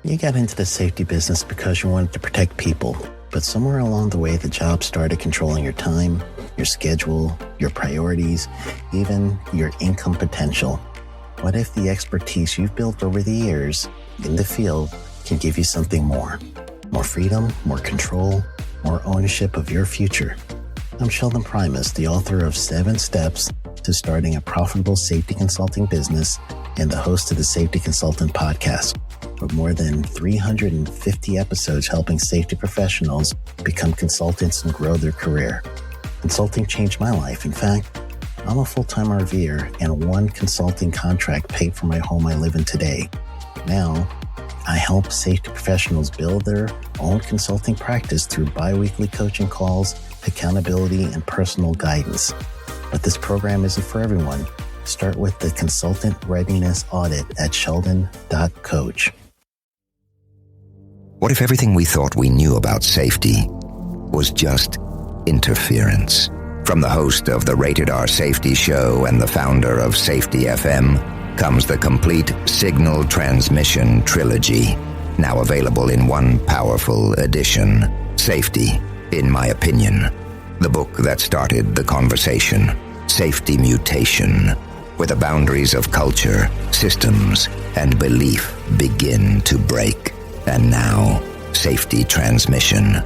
You got into the safety business because you wanted to protect people, but somewhere along the way, the job started controlling your time, your schedule, your priorities, even your income potential. What if the expertise you've built over the years in the field can give you something more? More freedom, more control, more ownership of your future. I'm Sheldon Primus, the author of 7 Steps to Starting a Profitable Safety Consulting Business and the host of the Safety Consultant Podcast, with more than 350 episodes helping safety professionals become consultants and grow their career. Consulting changed my life. In fact, I'm a full-time RVer, and one consulting contract paid for my home I live in today. Now, I help safety professionals build their own consulting practice through bi-weekly coaching calls, accountability, and personal guidance. But this program isn't for everyone. Start with the Consultant Readiness Audit at sheldon.coach. What if everything we thought we knew about safety was just interference? From the host of the Rated R Safety Show and the founder of Safety FM comes the complete signal transmission trilogy, now available in one powerful edition. Safety, in my opinion, the book that started the conversation. Safety Mutation, where the boundaries of culture, systems, and belief begin to break. And now, Safety Transmission,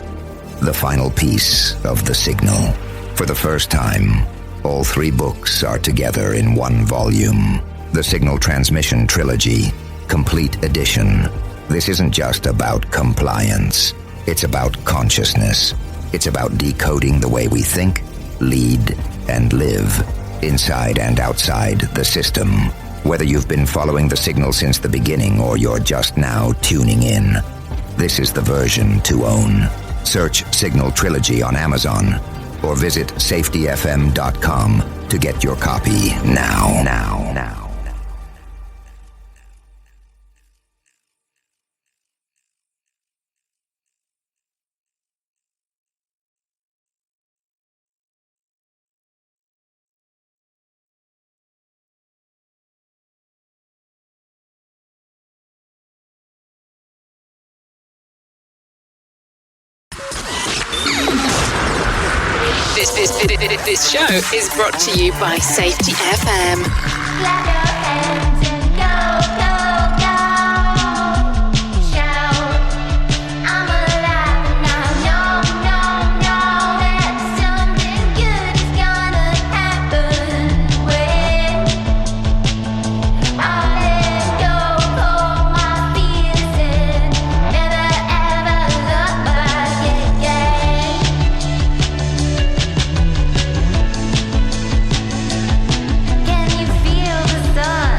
the final piece of the signal. For the first time, all 3 books are together in one volume. The Signal Transmission Trilogy, Complete Edition. This isn't just about compliance. It's about consciousness. It's about decoding the way we think, lead, and live, inside and outside the system. Whether you've been following the signal since the beginning or you're just now tuning in, this is the version to own. Search Signal Trilogy on Amazon or visit safetyfm.com to get your copy now. This show is brought to you by Safety FM. Clap your hands and go, go, go. Shout, I'm alive now. No, no, no, that something good is gonna happen when I let go of my fears and never ever look back again. Can you feel the sun?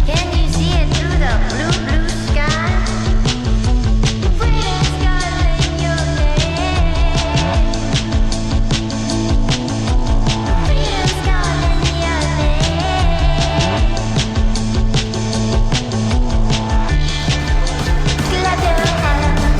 Can you see it through the blue, blue sky? Freedom's calling your name. Freedom's calling your name. Clap your hands.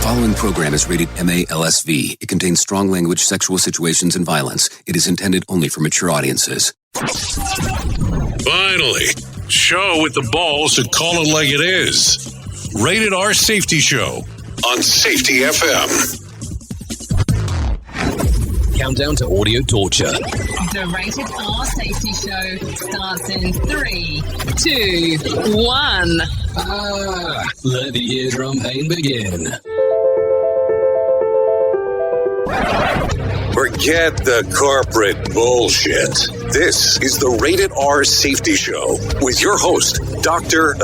Following program is rated MA-LSV. It contains strong language, sexual situations, and violence. It is intended only for mature audiences. Finally, show with the balls to call it like it is. Rated R Safety Show on Safety FM. Countdown to audio torture. The Rated R Safety Show starts in 3, 2, 1. Let the eardrum pain begin. Forget the corporate bullshit. This is the Rated R Safety Show with your host, Dr.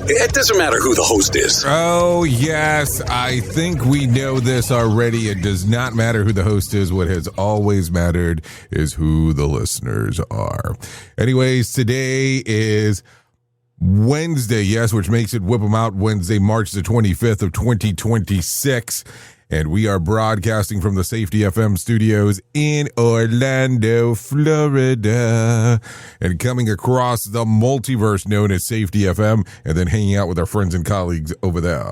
It doesn't matter who the host is. Oh, yes. I think we know this already. It does not matter who the host is. What has always mattered is who the listeners are. Anyways, today is Wednesday, yes, which makes it Whip 'em Out Wednesday, March the 25th of 2026. and we are broadcasting from the Safety FM studios in Orlando, Florida, and coming across the multiverse known as Safety FM, and then hanging out with our friends and colleagues over there.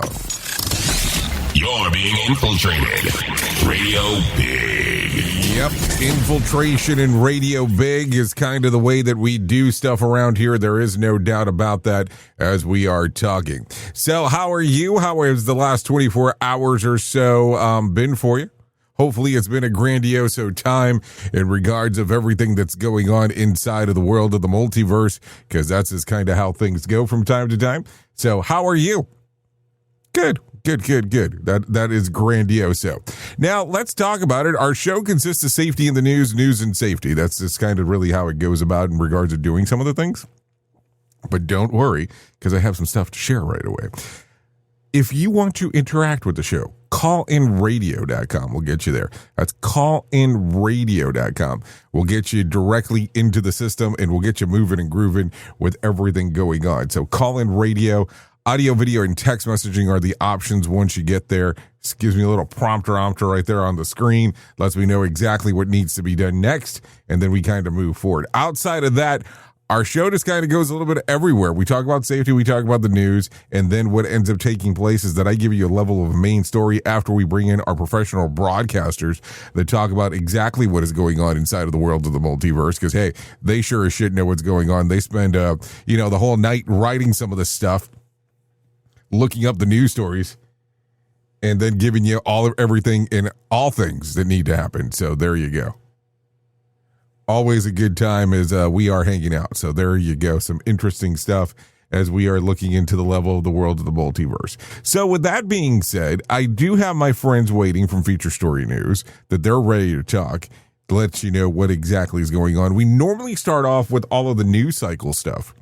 You're being infiltrated. Radio Big. Yep, infiltration and Radio Big is kind of the way that we do stuff around here. There is no doubt about that as we are talking. So how are you? How has the last 24 hours or so been for you? Hopefully it's been a grandiose time in regards of everything that's going on inside of the world of the multiverse, because that's just kind of how things go from time to time. So how are you? Good. That is grandiose. Now, let's talk about it. Our show consists of safety in the news and safety. That's just kind of really how it goes about in regards to doing some of the things. But don't worry, because I have some stuff to share right away. If you want to interact with the show, callinradio.com will get you there. That's callinradio.com. We'll get you directly into the system, and we'll get you moving and grooving with everything going on. So call in radio. Audio, video, and text messaging are the options once you get there. This gives me a little prompter right there on the screen. Lets me know exactly what needs to be done next, and then we kind of move forward. Outside of that, our show just kind of goes a little bit everywhere. We talk about safety, we talk about the news, and then what ends up taking place is that I give you a level of main story after we bring in our professional broadcasters that talk about exactly what is going on inside of the world of the multiverse, because, hey, they sure as shit know what's going on. They spend, the whole night writing some of this stuff, looking up the news stories, and then giving you everything and all things that need to happen. So there you go. Always a good time as we are hanging out. So there you go. Some interesting stuff as we are looking into the level of the world of the multiverse. So with that being said, I do have my friends waiting from Feature Story News that they're ready to talk, to let you know what exactly is going on. We normally start off with all of the news cycle stuff.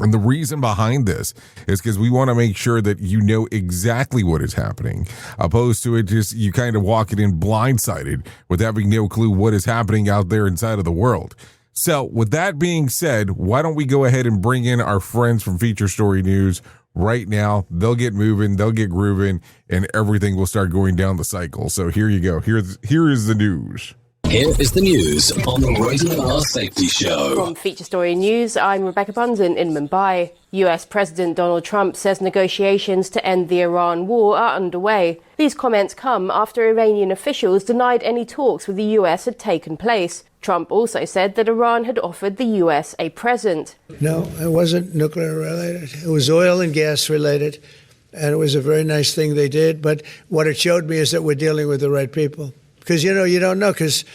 And the reason behind this is because we want to make sure that you know exactly what is happening, opposed to it just you kind of walking in blindsided with having no clue what is happening out there inside of the world. So with that being said, why don't we go ahead and bring in our friends from Feature Story News right now? They'll get moving, they'll get grooving, and everything will start going down the cycle. So here you go. Here is the news. Here is the news on the Rated R Safety Show. From Feature Story News, I'm Rebecca Bunsen in Mumbai. US President Donald Trump says negotiations to end the Iran war are underway. These comments come after Iranian officials denied any talks with the US had taken place. Trump also said that Iran had offered the US a present. No, it wasn't nuclear related. It was oil and gas related, and it was a very nice thing they did. But what it showed me is that we're dealing with the right people. Because, you don't know, because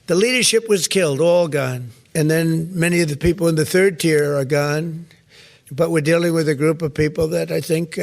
the leadership was killed, all gone. And then many of the people in the third tier are gone. But we're dealing with a group of people that I think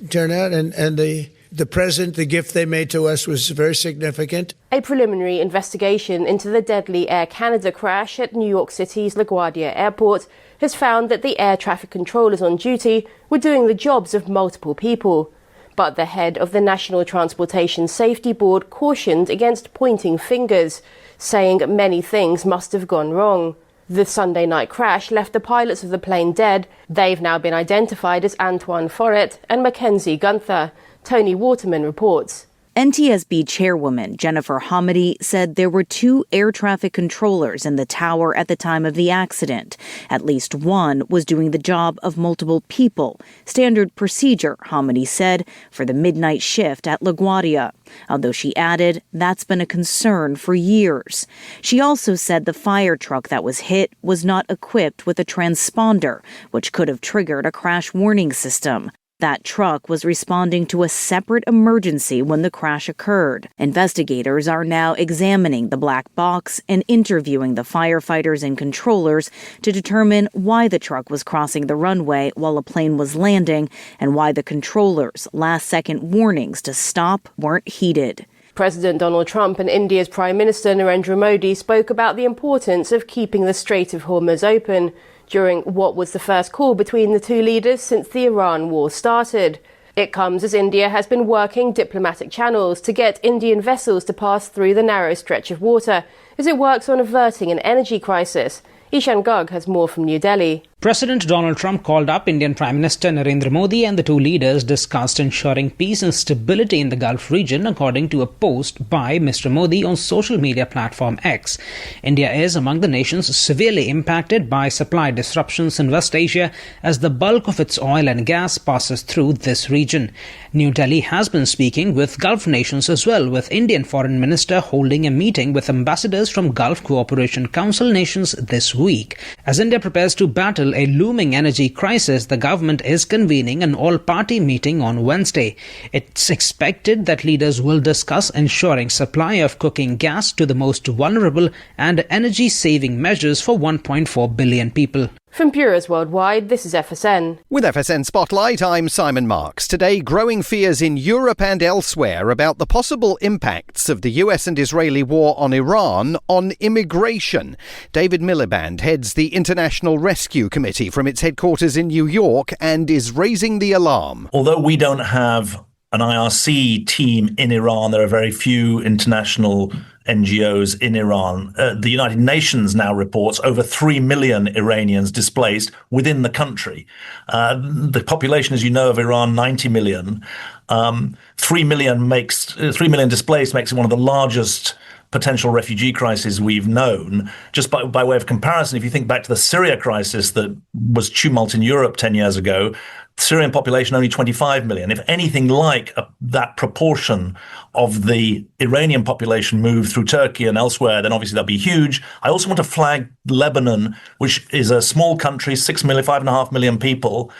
turn out. And the present, the gift they made to us was very significant. A preliminary investigation into the deadly Air Canada crash at New York City's LaGuardia Airport has found that the air traffic controllers on duty were doing the jobs of multiple people. But the head of the National Transportation Safety Board cautioned against pointing fingers, saying many things must have gone wrong. The Sunday night crash left the pilots of the plane dead. They've now been identified as Antoine Forret and Mackenzie Gunther. Tony Waterman reports. NTSB chairwoman Jennifer Hamady said there were 2 air traffic controllers in the tower at the time of the accident. At least one was doing the job of multiple people. Standard procedure, Hamady said, for the midnight shift at LaGuardia. Although she added that's been a concern for years. She also said the fire truck that was hit was not equipped with a transponder, which could have triggered a crash warning system. That truck was responding to a separate emergency when the crash occurred. Investigators are now examining the black box and interviewing the firefighters and controllers to determine why the truck was crossing the runway while a plane was landing and why the controllers' last-second warnings to stop weren't heeded. President Donald Trump and India's Prime Minister Narendra Modi spoke about the importance of keeping the Strait of Hormuz open during what was the first call between the two leaders since the Iran war started. It comes as India has been working diplomatic channels to get Indian vessels to pass through the narrow stretch of water as it works on averting an energy crisis. Ishan Garg has more from New Delhi. President Donald Trump called up Indian Prime Minister Narendra Modi, and the two leaders discussed ensuring peace and stability in the Gulf region, according to a post by Mr. Modi on social media platform X. India is among the nations severely impacted by supply disruptions in West Asia as the bulk of its oil and gas passes through this region. New Delhi has been speaking with Gulf nations as well, with Indian Foreign Minister holding a meeting with ambassadors from Gulf Cooperation Council nations this week. As India prepares to battle a looming energy crisis, the government is convening an all-party meeting on Wednesday. It's expected that leaders will discuss ensuring supply of cooking gas to the most vulnerable and energy-saving measures for 1.4 billion people. From bureaus worldwide, this is FSN. With FSN Spotlight, I'm Simon Marks. Today, growing fears in Europe and elsewhere about the possible impacts of the US and Israeli war on Iran on immigration. David Miliband heads the International Rescue Committee from its headquarters in New York and is raising the alarm. Although we don't have an IRC team in Iran, there are very few international NGOs in Iran. The United Nations now reports over 3 million Iranians displaced within the country. The population, as you know, of Iran, 90 million. 3 million displaced makes it one of the largest potential refugee crises we've known. Just by way of comparison, if you think back to the Syria crisis that was tumult in Europe 10 years ago, Syrian population only 25 million. If anything like that proportion of the Iranian population moved through Turkey and elsewhere, then obviously that'd be huge. I also want to flag Lebanon, which is a small country, 6 million, 5.5 million people,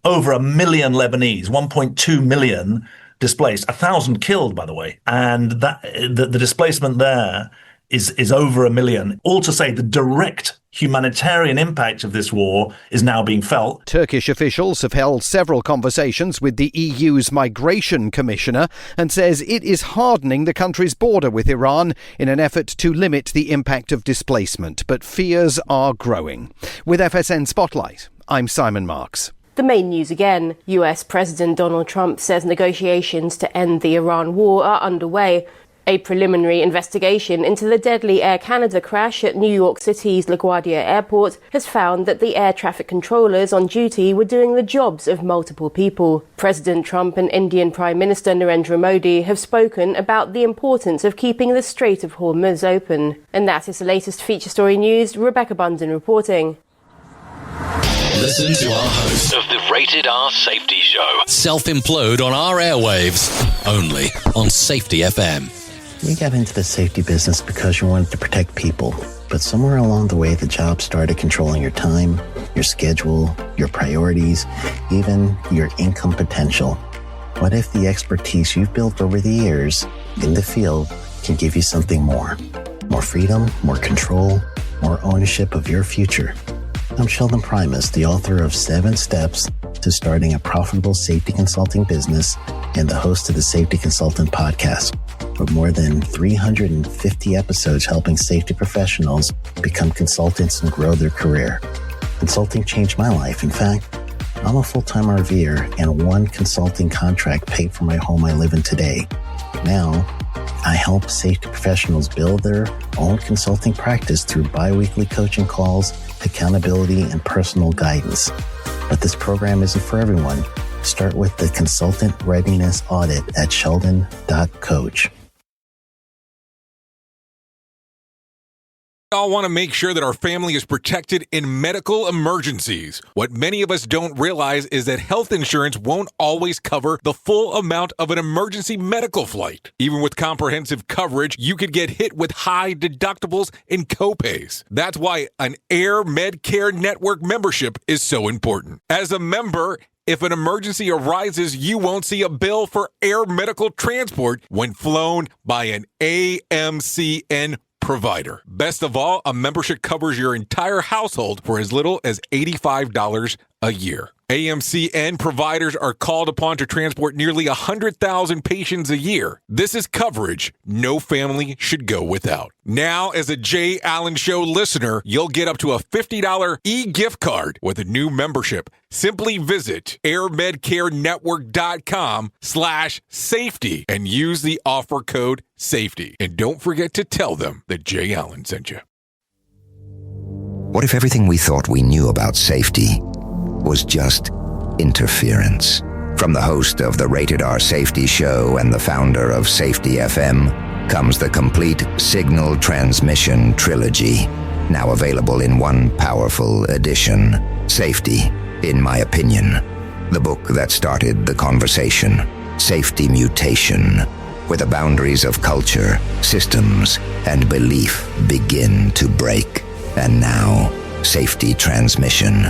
over 1 million Lebanese, 1.2 million displaced, 1,000 killed, by the way. And that the displacement there is over 1 million. All to say the direct humanitarian impact of this war is now being felt. Turkish officials have held several conversations with the EU's migration commissioner and says it is hardening the country's border with Iran in an effort to limit the impact of displacement. But fears are growing. With FSN Spotlight, I'm Simon Marks. The main news again. US President Donald Trump says negotiations to end the Iran war are underway. A preliminary investigation into the deadly Air Canada crash at New York City's LaGuardia Airport has found that the air traffic controllers on duty were doing the jobs of multiple people. President Trump and Indian Prime Minister Narendra Modi have spoken about the importance of keeping the Strait of Hormuz open. And that is the latest feature story news. Rebecca Bunden reporting. Listen to our host of the Rated R Safety Show. Self-implode on our airwaves. Only on Safety FM. You got into the safety business because you wanted to protect people, but somewhere along the way, the job started controlling your time, your schedule, your priorities, even your income potential. What if the expertise you've built over the years in the field can give you something more? More freedom, more control, more ownership of your future. I'm Sheldon Primus, the author of 7 Steps to Starting a Profitable Safety Consulting Business and the host of the Safety Consultant Podcast, with more than 350 episodes helping safety professionals become consultants and grow their career. Consulting changed my life. In fact, I'm a full-time RVer, and one consulting contract paid for my home I live in today. Now, I help safety professionals build their own consulting practice through bi-weekly coaching calls, accountability, and personal guidance. But this program isn't for everyone. Start with the Consultant Readiness Audit at sheldon.coach. We all want to make sure that our family is protected in medical emergencies. What many of us don't realize is that health insurance won't always cover the full amount of an emergency medical flight. Even with comprehensive coverage, you could get hit with high deductibles and copays. That's why an Air Medcare Network membership is so important. As a member, if an emergency arises, you won't see a bill for air medical transport when flown by an AMCN provider. Best of all, a membership covers your entire household for as little as $85 a year. AMCN providers are called upon to transport nearly 100,000 patients a year. This is coverage no family should go without. Now, as a Jay Allen Show listener, you'll get up to a $50 e-gift card with a new membership. Simply visit airmedcarenetwork.com/safety and use the offer code SAFETY. And don't forget to tell them that Jay Allen sent you. What if everything we thought we knew about safety was just interference? From the host of the Rated R Safety Show and the founder of Safety FM comes the complete signal transmission trilogy, now available in one powerful edition. Safety, in my opinion, the book that started the conversation. Safety Mutation, where the boundaries of culture, systems, and belief begin to break. And now, Safety Transmission,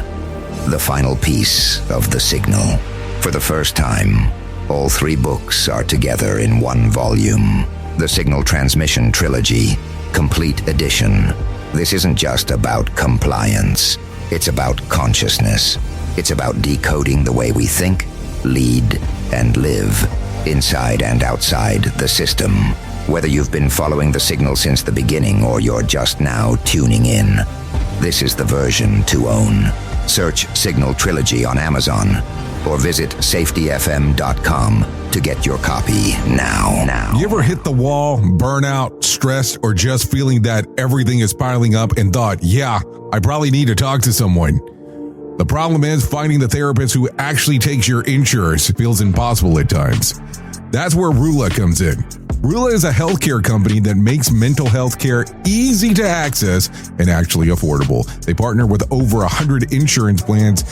the final piece of the signal. For the first time, all 3 books are together in one volume. The Signal Transmission Trilogy, Complete Edition. This isn't just about compliance. It's about consciousness. It's about decoding the way we think, lead, and live, inside and outside the system. Whether you've been following the signal since the beginning or you're just now tuning in, this is the version to own. Search Signal Trilogy on Amazon or visit safetyfm.com to get your copy now. You ever hit the wall, burnout, stressed, or just feeling that everything is piling up and thought, yeah, I probably need to talk to someone? The problem is finding the therapist who actually takes your insurance feels impossible at times. That's where Rula comes in. Rula is a healthcare company that makes mental health care easy to access and actually affordable. They partner with over 100 insurance plans,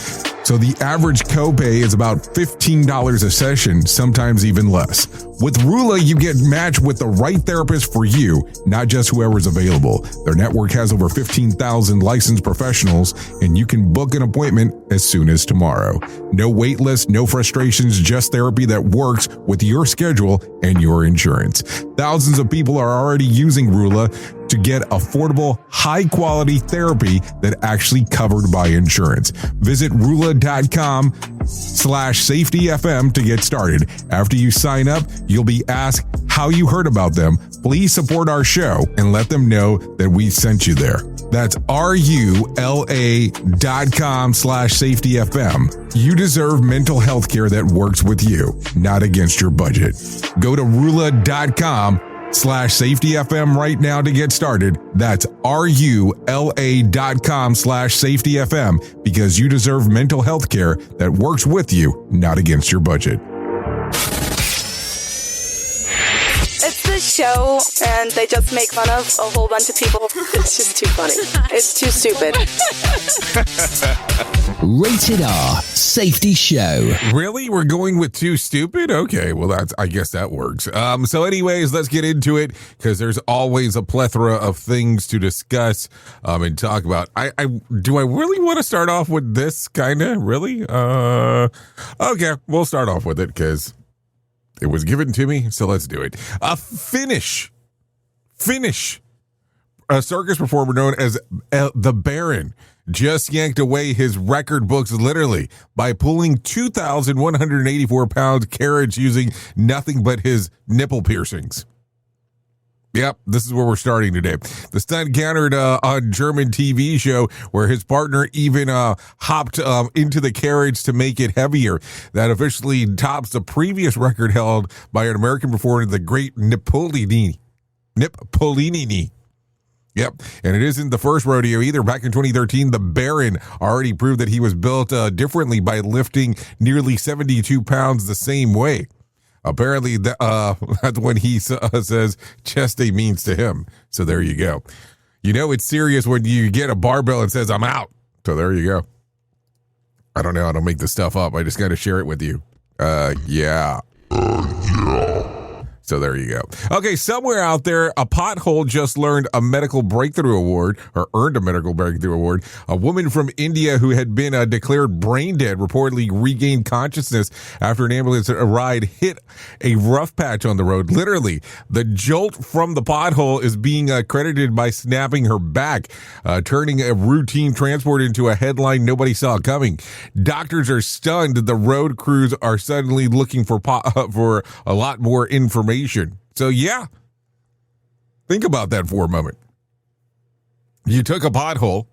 so the average copay is about $15 a session, sometimes even less. With Rula, you get matched with the right therapist for you, not just whoever's available. Their network has over 15,000 licensed professionals, and you can book an appointment as soon as tomorrow. No wait list, no frustrations, just therapy that works with your schedule and your insurance. Thousands of people are already using Rula to get affordable, high-quality therapy that actually covered by insurance. Visit Rula.com/safetyfm to get started. After you sign up, you'll be asked how you heard about them. Please support our show and let them know that we sent you there. That's RULA.com/safetyfm. You deserve mental health care that works with you, not against your budget. Go to Rula.com/safetyfm right now to get started. That's RULA.com/safetyfm, because you deserve mental health care that works with you, not against your budget. It's this show, and they just make fun of a whole bunch of people. It's just too funny. It's too stupid. Rated R Safety Show. Really? We're going with too stupid? Okay, well, I guess that works. So anyways, let's get into it, because there's always a plethora of things to discuss and talk about. Do I really want to start off with this kind of? Really? Okay, we'll start off with it, because it was given to me, so let's do it. Finish. A circus performer known as the Baron just yanked away his record books literally by pulling 2,184 pound carriage using nothing but his nipple piercings. Yep, this is where we're starting today. The stunt countered on German TV show where his partner even hopped into the carriage to make it heavier. That officially tops the previous record held by an American performer, the great Nippolini. Yep, and it isn't the first rodeo either. Back in 2013, the Baron already proved that he was built differently by lifting nearly 72 pounds the same way. Apparently, that's when he says chest day means to him. So there you go. You know it's serious when you get a barbell and says, I'm out. So there you go. I don't know. I don't make this stuff up. I just got to share it with you. Yeah. So there you go. Okay, somewhere out there, a pothole just earned a medical breakthrough award. A woman from India who had been declared brain dead reportedly regained consciousness after an ambulance ride hit a rough patch on the road. Literally, the jolt from the pothole is being credited by snapping her back, turning a routine transport into a headline nobody saw coming. Doctors are stunned. The road crews are suddenly looking for a lot more information. So yeah, think about that for a moment. You took a pothole,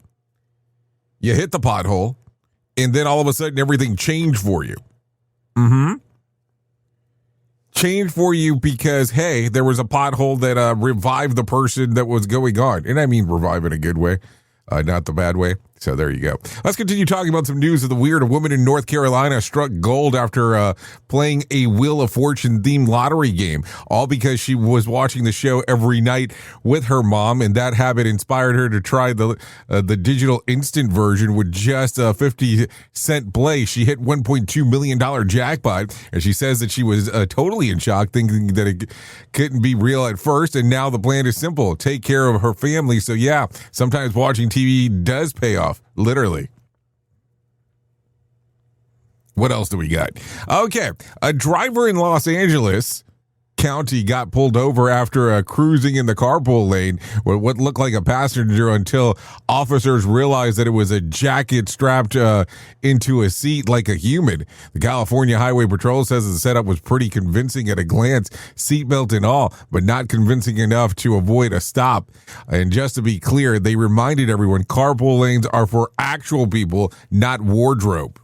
you hit the pothole, and then all of a sudden everything changed for you. Changed for you because, hey, there was a pothole that revived the person that was going on. And I mean revive in a good way. not the bad way. So there you go. Let's continue talking about some news of the weird. A woman in North Carolina struck gold after playing a Wheel of Fortune themed lottery game, all because she was watching the show every night with her mom, and that habit inspired her to try the digital instant version with just a 50-cent play. She hit $1.2 million jackpot, and she says that she was totally in shock, thinking that it couldn't be real at first, and now the plan is simple. Take care of her family. So yeah, sometimes watching TV does pay off. Literally. What else do we got? Okay. A driver in Los Angeles County got pulled over after cruising in the carpool lane with what looked like a passenger until officers realized that it was a jacket strapped into a seat like a human. The California Highway Patrol says the setup was pretty convincing at a glance, seatbelt and all, but not convincing enough to avoid a stop. And just to be clear, they reminded everyone carpool lanes are for actual people, not wardrobe.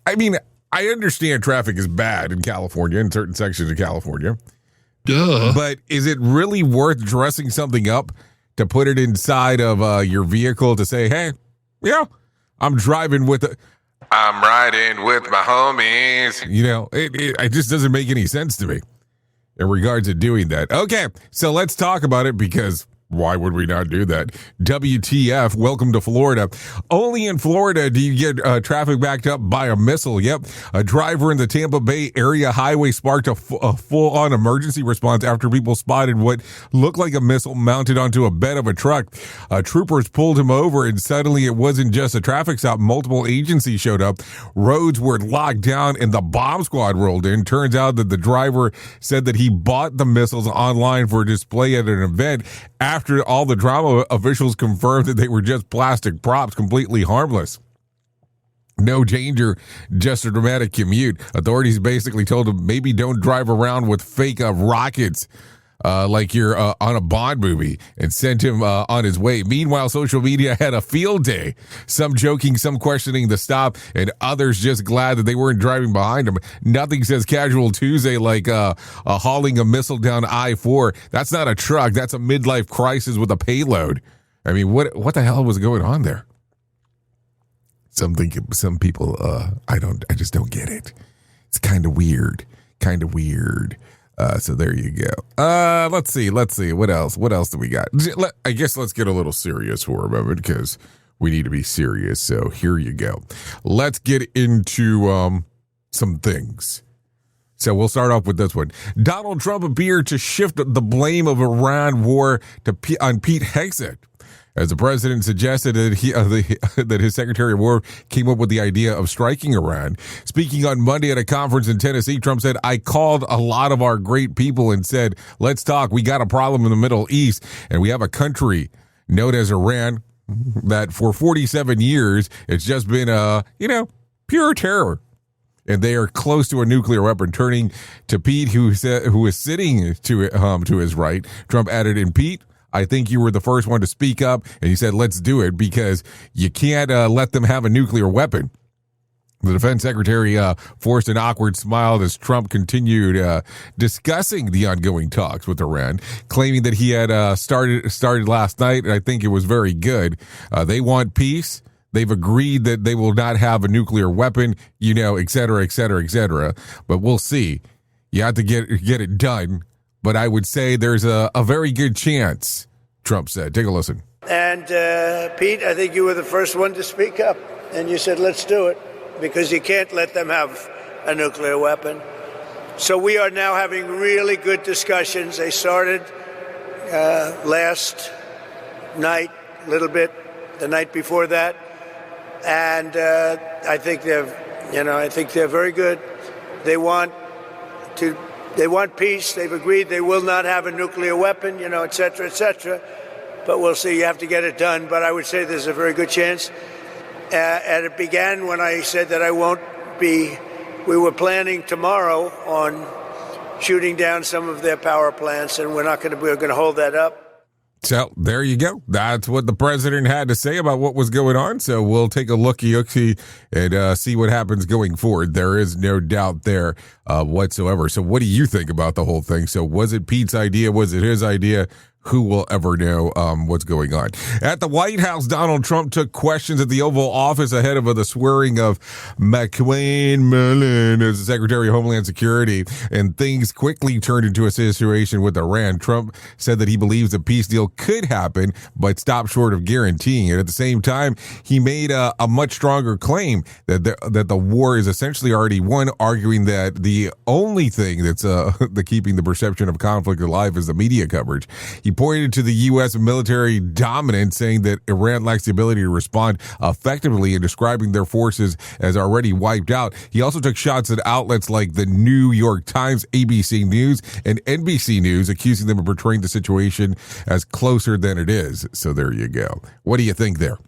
I mean, I understand traffic is bad in California, in certain sections of California. Duh. But is it really worth dressing something up to put it inside of your vehicle to say, hey, I'm riding with my homies. It just doesn't make any sense to me in regards to doing that. Okay, so let's talk about it because why would we not do that? WTF, welcome to Florida. Only in Florida do you get traffic backed up by a missile. Yep, a driver in the Tampa Bay area highway sparked a full-on emergency response after people spotted what looked like a missile mounted onto a bed of a truck. Troopers pulled him over, and suddenly it wasn't just a traffic stop. Multiple agencies showed up. Roads were locked down, and the bomb squad rolled in. Turns out that the driver said that he bought the missiles online for display at an event. After all the drama, officials confirmed that they were just plastic props, completely harmless. No danger, just a dramatic commute. Authorities basically told him maybe don't drive around with fake rockets like you're on a Bond movie, and sent him on his way. Meanwhile, social media had a field day. Some joking, some questioning the stop, and others just glad that they weren't driving behind him. Nothing says Casual Tuesday like hauling a missile down I-4. That's not a truck. That's a midlife crisis with a payload. I mean, what the hell was going on there? Some people, I just don't get it. It's kind of weird. So there you go. Let's see. What else do we got? I guess let's get a little serious for a moment because we need to be serious. So here you go. Let's get into some things. So we'll start off with this one. Donald Trump appeared to shift the blame of Iran war on Pete Hegseth, as the president suggested that that his Secretary of War came up with the idea of striking Iran. Speaking on Monday at a conference in Tennessee, Trump said, I called a lot of our great people and said, let's talk. We got a problem in the Middle East, and we have a country known as Iran that for 47 years, it's just been, pure terror. And they are close to a nuclear weapon. Turning to Pete, who is sitting to his right, Trump added, and Pete, I think you were the first one to speak up, and he said, let's do it, because you can't let them have a nuclear weapon. The defense secretary forced an awkward smile as Trump continued discussing the ongoing talks with Iran, claiming that he had started last night, and I think it was very good. They want peace. They've agreed that they will not have a nuclear weapon, et cetera, et cetera, et cetera. But we'll see. You have to get it done. But I would say there's a very good chance, Trump said. Take a listen. And Pete, I think you were the first one to speak up. And you said, let's do it, because you can't let them have a nuclear weapon. So we are now having really good discussions. They started last night, a little bit, the night before that. And I think they're very good. They want peace. They've agreed they will not have a nuclear weapon, et cetera, et cetera. But we'll see. You have to get it done. But I would say there's a very good chance. And it began when I said that we were planning tomorrow on shooting down some of their power plants, and we're going to hold that up. So there you go. That's what the president had to say about what was going on. So we'll take a looky and see what happens going forward. There is no doubt there whatsoever. So what do you think about the whole thing? So was it Pete's idea? Was it his idea? who will ever know what's going on? At the White House, Donald Trump took questions at the Oval Office ahead of the swearing of McQueen Mullen as the Secretary of Homeland Security, and things quickly turned into a situation with Iran. Trump said that he believes a peace deal could happen, but stopped short of guaranteeing it. At the same time, he made a much stronger claim that the war is essentially already won, arguing that the only thing that's keeping the perception of conflict alive is the media coverage. He pointed to the U.S. military dominance, saying that Iran lacks the ability to respond effectively and describing their forces as already wiped out. He also took shots at outlets like the New York Times, ABC News, and NBC News, accusing them of portraying the situation as closer than it is. So there you go. What do you think there?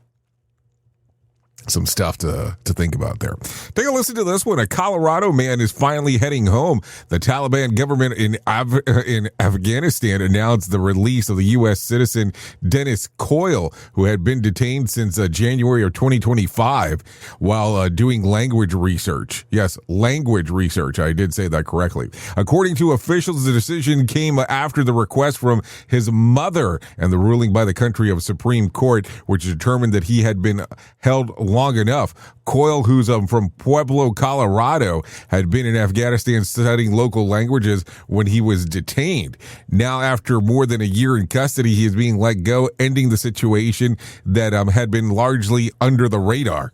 Some stuff to think about there. Take a listen to this one. A Colorado man is finally heading home. The Taliban government in Afghanistan announced the release of the U.S. citizen Dennis Coyle, who had been detained since January of 2025 while doing language research. Yes, language research. I did say that correctly. According to officials, the decision came after the request from his mother and the ruling by the country of Supreme Court, which determined that he had been held long enough. Coyle, who's from Pueblo, Colorado, had been in Afghanistan studying local languages when he was detained. Now, after more than a year in custody, he is being let go, ending the situation that had been largely under the radar.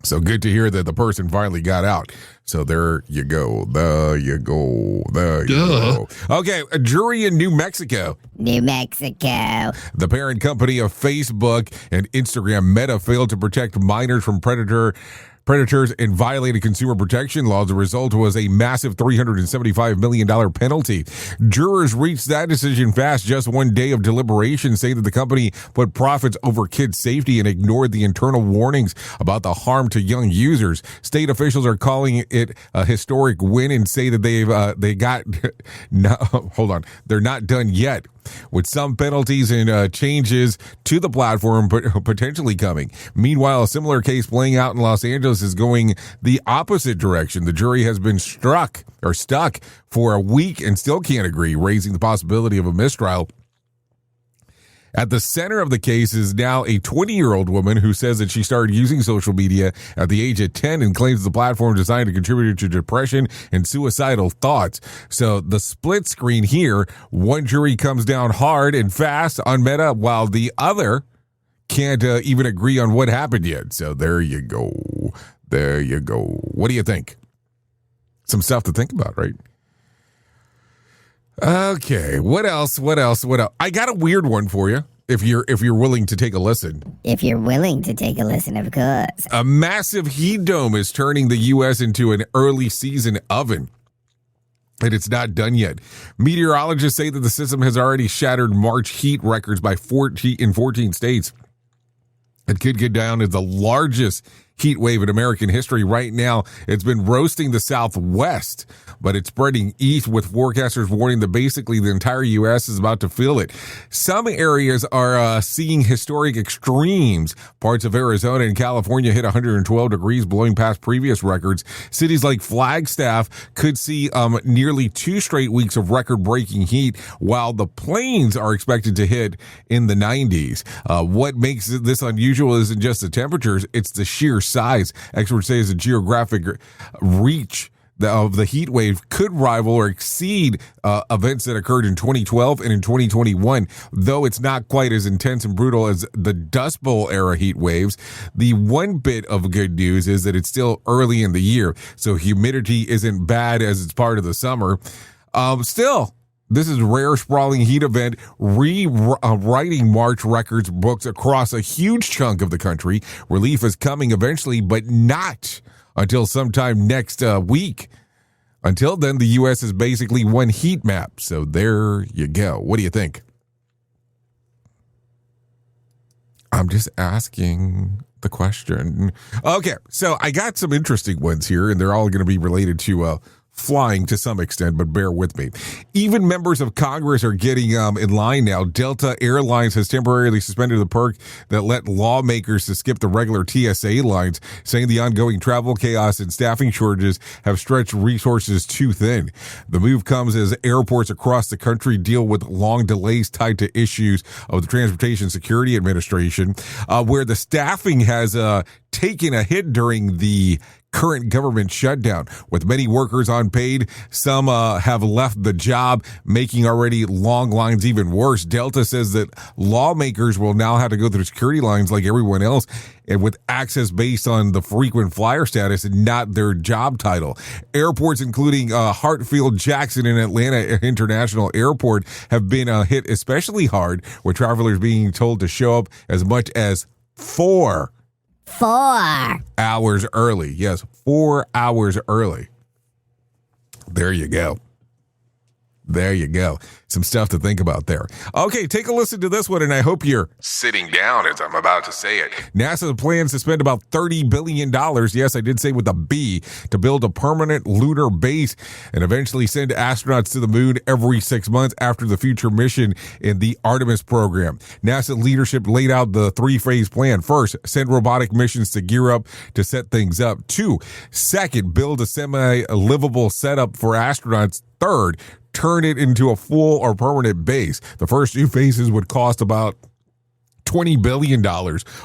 So good to hear that the person finally got out. So there you go. There you go. There you go. Okay, a jury in New Mexico. New Mexico. The parent company of Facebook and Instagram, Meta, failed to protect minors from predators and violated consumer protection laws. The result was a massive $375 million penalty. Jurors reached that decision fast, just one day of deliberation, saying that the company put profits over kids' safety and ignored the internal warnings about the harm to young users. State officials are calling it a historic win and say that they're not done yet, with some penalties and changes to the platform potentially coming. Meanwhile, a similar case playing out in Los Angeles is going the opposite direction. The jury has been stuck for a week and still can't agree, raising the possibility of a mistrial. At the center of the case is now a 20-year-old woman who says that she started using social media at the age of 10 and claims the platform designed to contribute to depression and suicidal thoughts. So the split screen here, one jury comes down hard and fast on Meta, while the other can't even agree on what happened yet. So there you go. There you go. What do you think? Some stuff to think about, right? Okay, what else? I got a weird one for you. If you're willing to take a listen. If you're willing to take a listen, of course. A massive heat dome is turning the U.S. into an early season oven. And it's not done yet. Meteorologists say that the system has already shattered March heat records in 14 states. It could get down as the largest heat wave in American history. Right now, it's been roasting the Southwest, but it's spreading east, with forecasters warning that basically the entire U.S. is about to feel it. Some areas are seeing historic extremes. Parts of Arizona and California hit 112 degrees, blowing past previous records. Cities like Flagstaff could see nearly 2 straight weeks of record-breaking heat, while the plains are expected to hit in the 90s. What makes this unusual isn't just the temperatures, it's the sheer size. Experts say the geographic reach of the heat wave could rival or exceed events that occurred in 2012 and in 2021, though it's not quite as intense and brutal as the Dust Bowl era heat waves. The one bit of good news is that it's still early in the year, so humidity isn't bad as it's part of the summer. Still, this is a rare sprawling heat event, rewriting March records books across a huge chunk of the country. Relief is coming eventually, but not until sometime next week. Until then, the U.S. is basically one heat map. So there you go. What do you think? I'm just asking the question. Okay, so I got some interesting ones here, and they're all going to be related to flying to some extent, but bear with me. Even members of Congress are getting in line now. Delta Airlines has temporarily suspended the perk that let lawmakers to skip the regular TSA lines, saying the ongoing travel chaos and staffing shortages have stretched resources too thin. The move comes as airports across the country deal with long delays tied to issues of the Transportation Security Administration, where the staffing has taken a hit during the current government shutdown. With many workers unpaid, some have left the job, making already long lines even worse. Delta says that lawmakers will now have to go through security lines like everyone else, and with access based on the frequent flyer status and not their job title. Airports including Hartsfield Jackson and Atlanta International Airport have been hit especially hard, with travelers being told to show up as much as 4 hours early. Yes, 4 hours early. There you go. There you go. Some stuff to think about there. Okay, take a listen to this one, and I hope you're sitting down as I'm about to say it. NASA plans to spend about $30 billion, yes, I did say with a B, to build a permanent lunar base and eventually send astronauts to the moon every 6 months after the future mission in the Artemis program. NASA leadership laid out the 3-phase plan. First, send robotic missions to gear up to set things up. 2, second, build a semi-livable setup for astronauts. Third, turn it into a full or permanent base. The first 2 phases would cost about $20 billion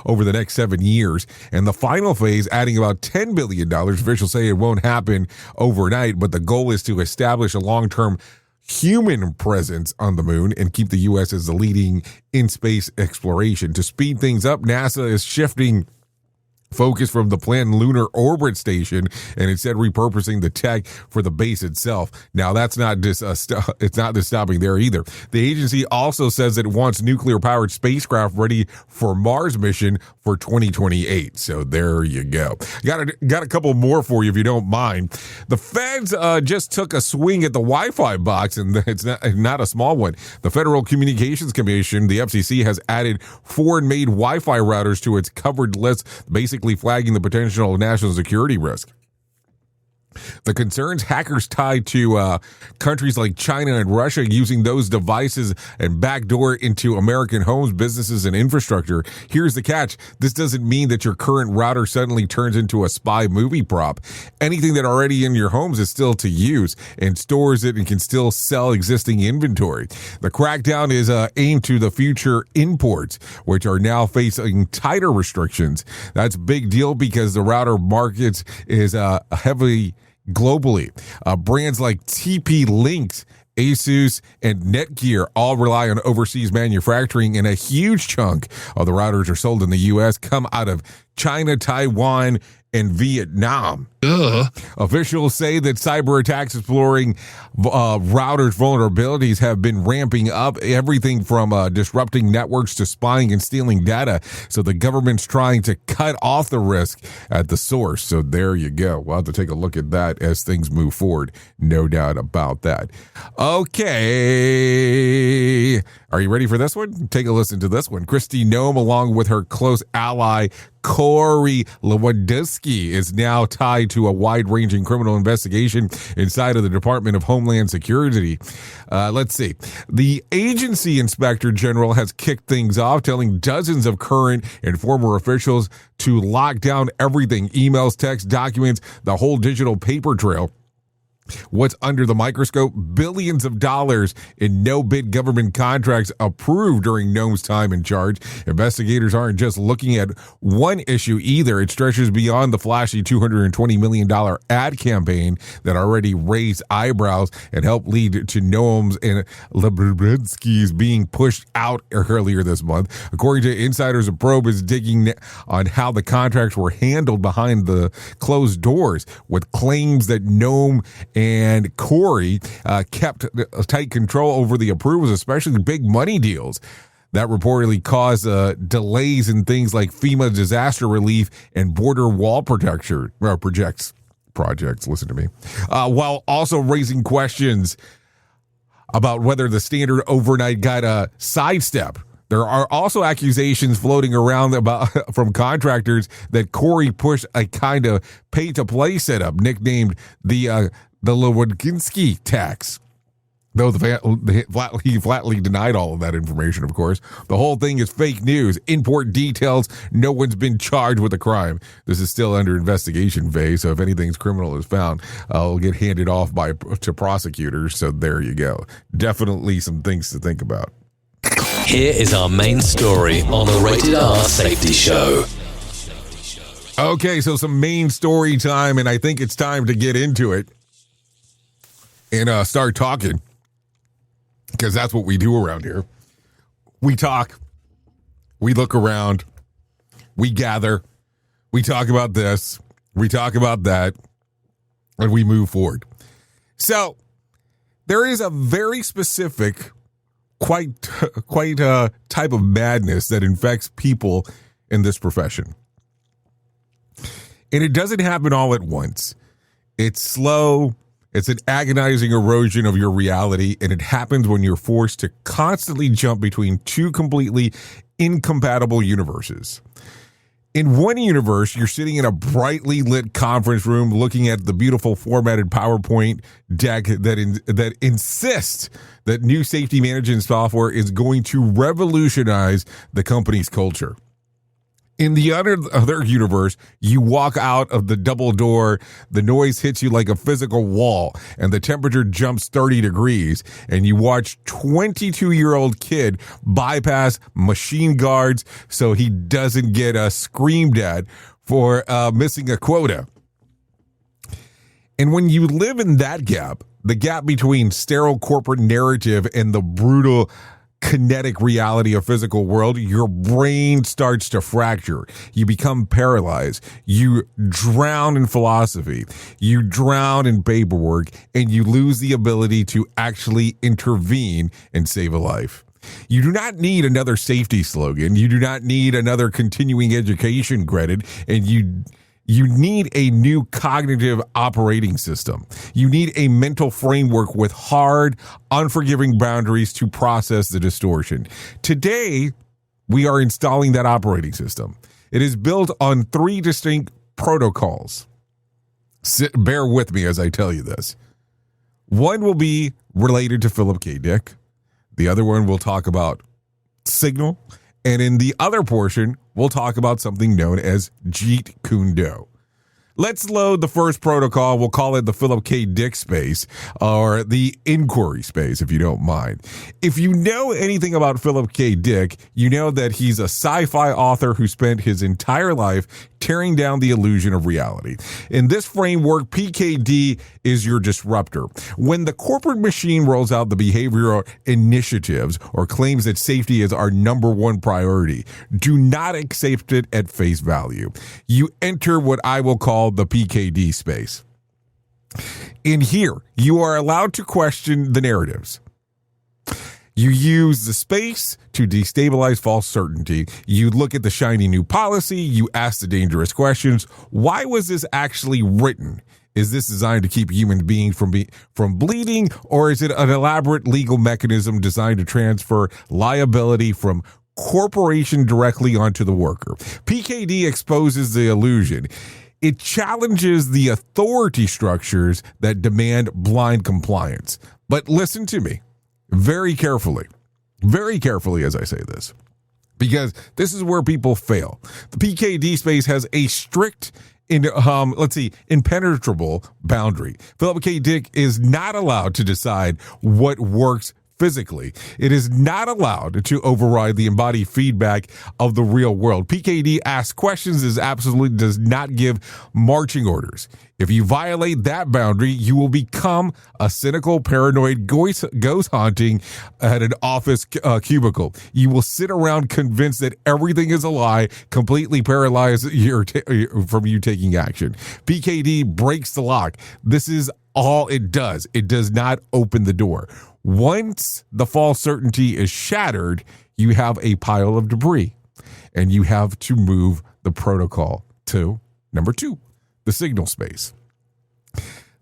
over the next 7 years. And the final phase, adding about $10 billion. Officials say it won't happen overnight, but the goal is to establish a long-term human presence on the moon and keep the U.S. as the leading in-space exploration. To speed things up, NASA is shifting focus from the planned lunar orbit station and instead repurposing the tech for the base itself. Now, that's not just it's not just stopping there either. The agency also says it wants nuclear-powered spacecraft ready for Mars mission for 2028. So there you go. Got a couple more for you if you don't mind. The feds just took a swing at the Wi-Fi box, and it's not a small one. The Federal Communications Commission, the FCC, has added foreign-made Wi-Fi routers to its covered list, basically flagging the potential national security risk. The concerns, hackers tied to countries like China and Russia using those devices and backdoor into American homes, businesses, and infrastructure. Here's the catch. This doesn't mean that your current router suddenly turns into a spy movie prop. Anything that already in your homes is still to use and stores it and can still sell existing inventory. The crackdown is aimed to the future imports, which are now facing tighter restrictions. That's a big deal because the router market is heavily globally. Brands like TP-Link, Asus, and Netgear all rely on overseas manufacturing, and a huge chunk of the routers are sold in the U.S. come out of China, Taiwan, and Vietnam. Officials say that cyber attacks exploring routers vulnerabilities have been ramping up, everything from disrupting networks to spying and stealing data. So the government's trying to cut off the risk at the source. So there you go. We'll have to take a look at that as things move forward. No doubt about that. Okay. Are you ready for this one? Take a listen to this one. Kristi Noem, along with her close ally, Corey Lewandowski, is now tied to a wide-ranging criminal investigation inside of the Department of Homeland Security. Let's see. The agency inspector general has kicked things off, telling dozens of current and former officials to lock down everything: emails, texts, documents, the whole digital paper trail. What's under the microscope? Billions of dollars in no-bid government contracts approved during Noem's time in charge. Investigators aren't just looking at one issue either. It stretches beyond the flashy $220 million ad campaign that already raised eyebrows and helped lead to Noem's and Lewandowski's being pushed out earlier this month. According to insiders, the probe is digging on how the contracts were handled behind the closed doors, with claims that Noem and Corey kept tight control over the approvals, especially big money deals that reportedly caused delays in things like FEMA disaster relief and border wall protection projects. Listen to me. While also raising questions about whether the standard overnight got a sidestep. There are also accusations floating around from contractors that Corey pushed a kind of pay-to-play setup, nicknamed the the Lewinsky tax. Though he flatly denied all of that information, of course. The whole thing is fake news. Import details. No one's been charged with a crime. This is still under investigation phase, so if anything's criminal is found, it'll get handed off to prosecutors. So there you go. Definitely some things to think about. Here is our main story on the Rated R Safety Show. Okay, so some main story time, and I think it's time to get into it and start talking. Because that's what we do around here. We talk, we look around, we gather, we talk about this, we talk about that, and we move forward. So there is a very specific, quite type of madness that infects people in this profession. And it doesn't happen all at once. It's slow. It's an agonizing erosion of your reality, and it happens when you're forced to constantly jump between two completely incompatible universes. In one universe, you're sitting in a brightly lit conference room looking at the beautiful formatted PowerPoint deck that insists that new safety management software is going to revolutionize the company's culture. In the other universe, you walk out of the double door, the noise hits you like a physical wall, and the temperature jumps 30 degrees, and you watch 22-year-old kid bypass machine guards so he doesn't get screamed at for missing a quota. And when you live in that gap, the gap between sterile corporate narrative and the brutal kinetic reality of physical world, your brain starts to fracture. You become paralyzed. You drown in philosophy. You drown in paperwork, and you lose the ability to actually intervene and save a life. You do not need another safety slogan. You do not need another continuing education credit, and you need a new cognitive operating system. You need a mental framework with hard, unforgiving boundaries to process the distortion. Today, we are installing that operating system. It is built on 3 distinct protocols. Bear with me as I tell you this. One will be related to Philip K. Dick. The other one will talk about Signal. And in the other portion, we'll talk about something known as Jeet Kune Do. Let's load the first protocol. We'll call it the Philip K. Dick space, or the inquiry space, if you don't mind. If you know anything about Philip K. Dick, you know that he's a sci-fi author who spent his entire life tearing down the illusion of reality. In this framework, PKD is your disruptor. When the corporate machine rolls out the behavioral initiatives or claims that safety is our number one priority, do not accept it at face value. You enter what I will call the PKD space. In here, you are allowed to question the narratives. You use the space to destabilize false certainty. You look at the shiny new policy. You ask the dangerous questions. Why was this actually written? Is this designed to keep human beings from bleeding, or is it an elaborate legal mechanism designed to transfer liability from corporation directly onto the worker? PKD exposes the illusion. It challenges the authority structures that demand blind compliance. But listen to me very carefully as I say this, because this is where people fail. The PKD space has a strict impenetrable boundary. Philip K. Dick is not allowed to decide what works physically. It is not allowed to override the embodied feedback of the real world. PKD asks questions, absolutely does not give marching orders. If you violate that boundary, you will become a cynical, paranoid ghost haunting at an office cubicle. You will sit around convinced that everything is a lie, completely paralyzed from you taking action. PKD breaks the lock. This is all it does. It does not open the door. Once the false certainty is shattered, you have a pile of debris, and you have to move the protocol to number 2, the signal space.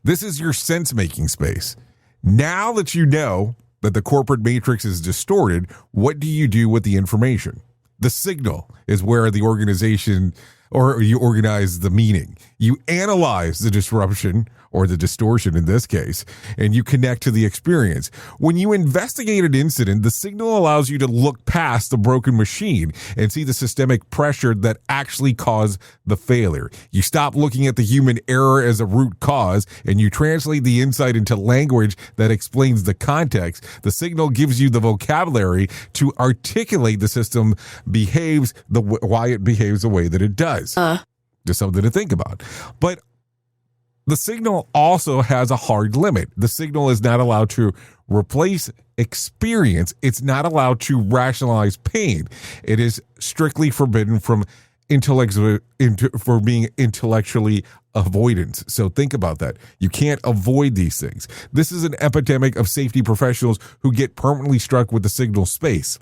This is your sense-making space. Now that you know that the corporate matrix is distorted, what do you do with the information? The signal is where the organization, or you organize the meaning. You analyze the disruption or the distortion in this case, and you connect to the experience. When you investigate an incident, the signal allows you to look past the broken machine and see the systemic pressure that actually caused the failure. You stop looking at the human error as a root cause, and you translate the insight into language that explains the context. The signal gives you the vocabulary to articulate the system why it behaves the way that it does. Just something to think about. But the signal also has a hard limit. The signal is not allowed to replace experience. It's not allowed to rationalize pain. It is strictly forbidden for being intellectually avoidance. So think about that. You can't avoid these things. This is an epidemic of safety professionals who get permanently struck with the signal space.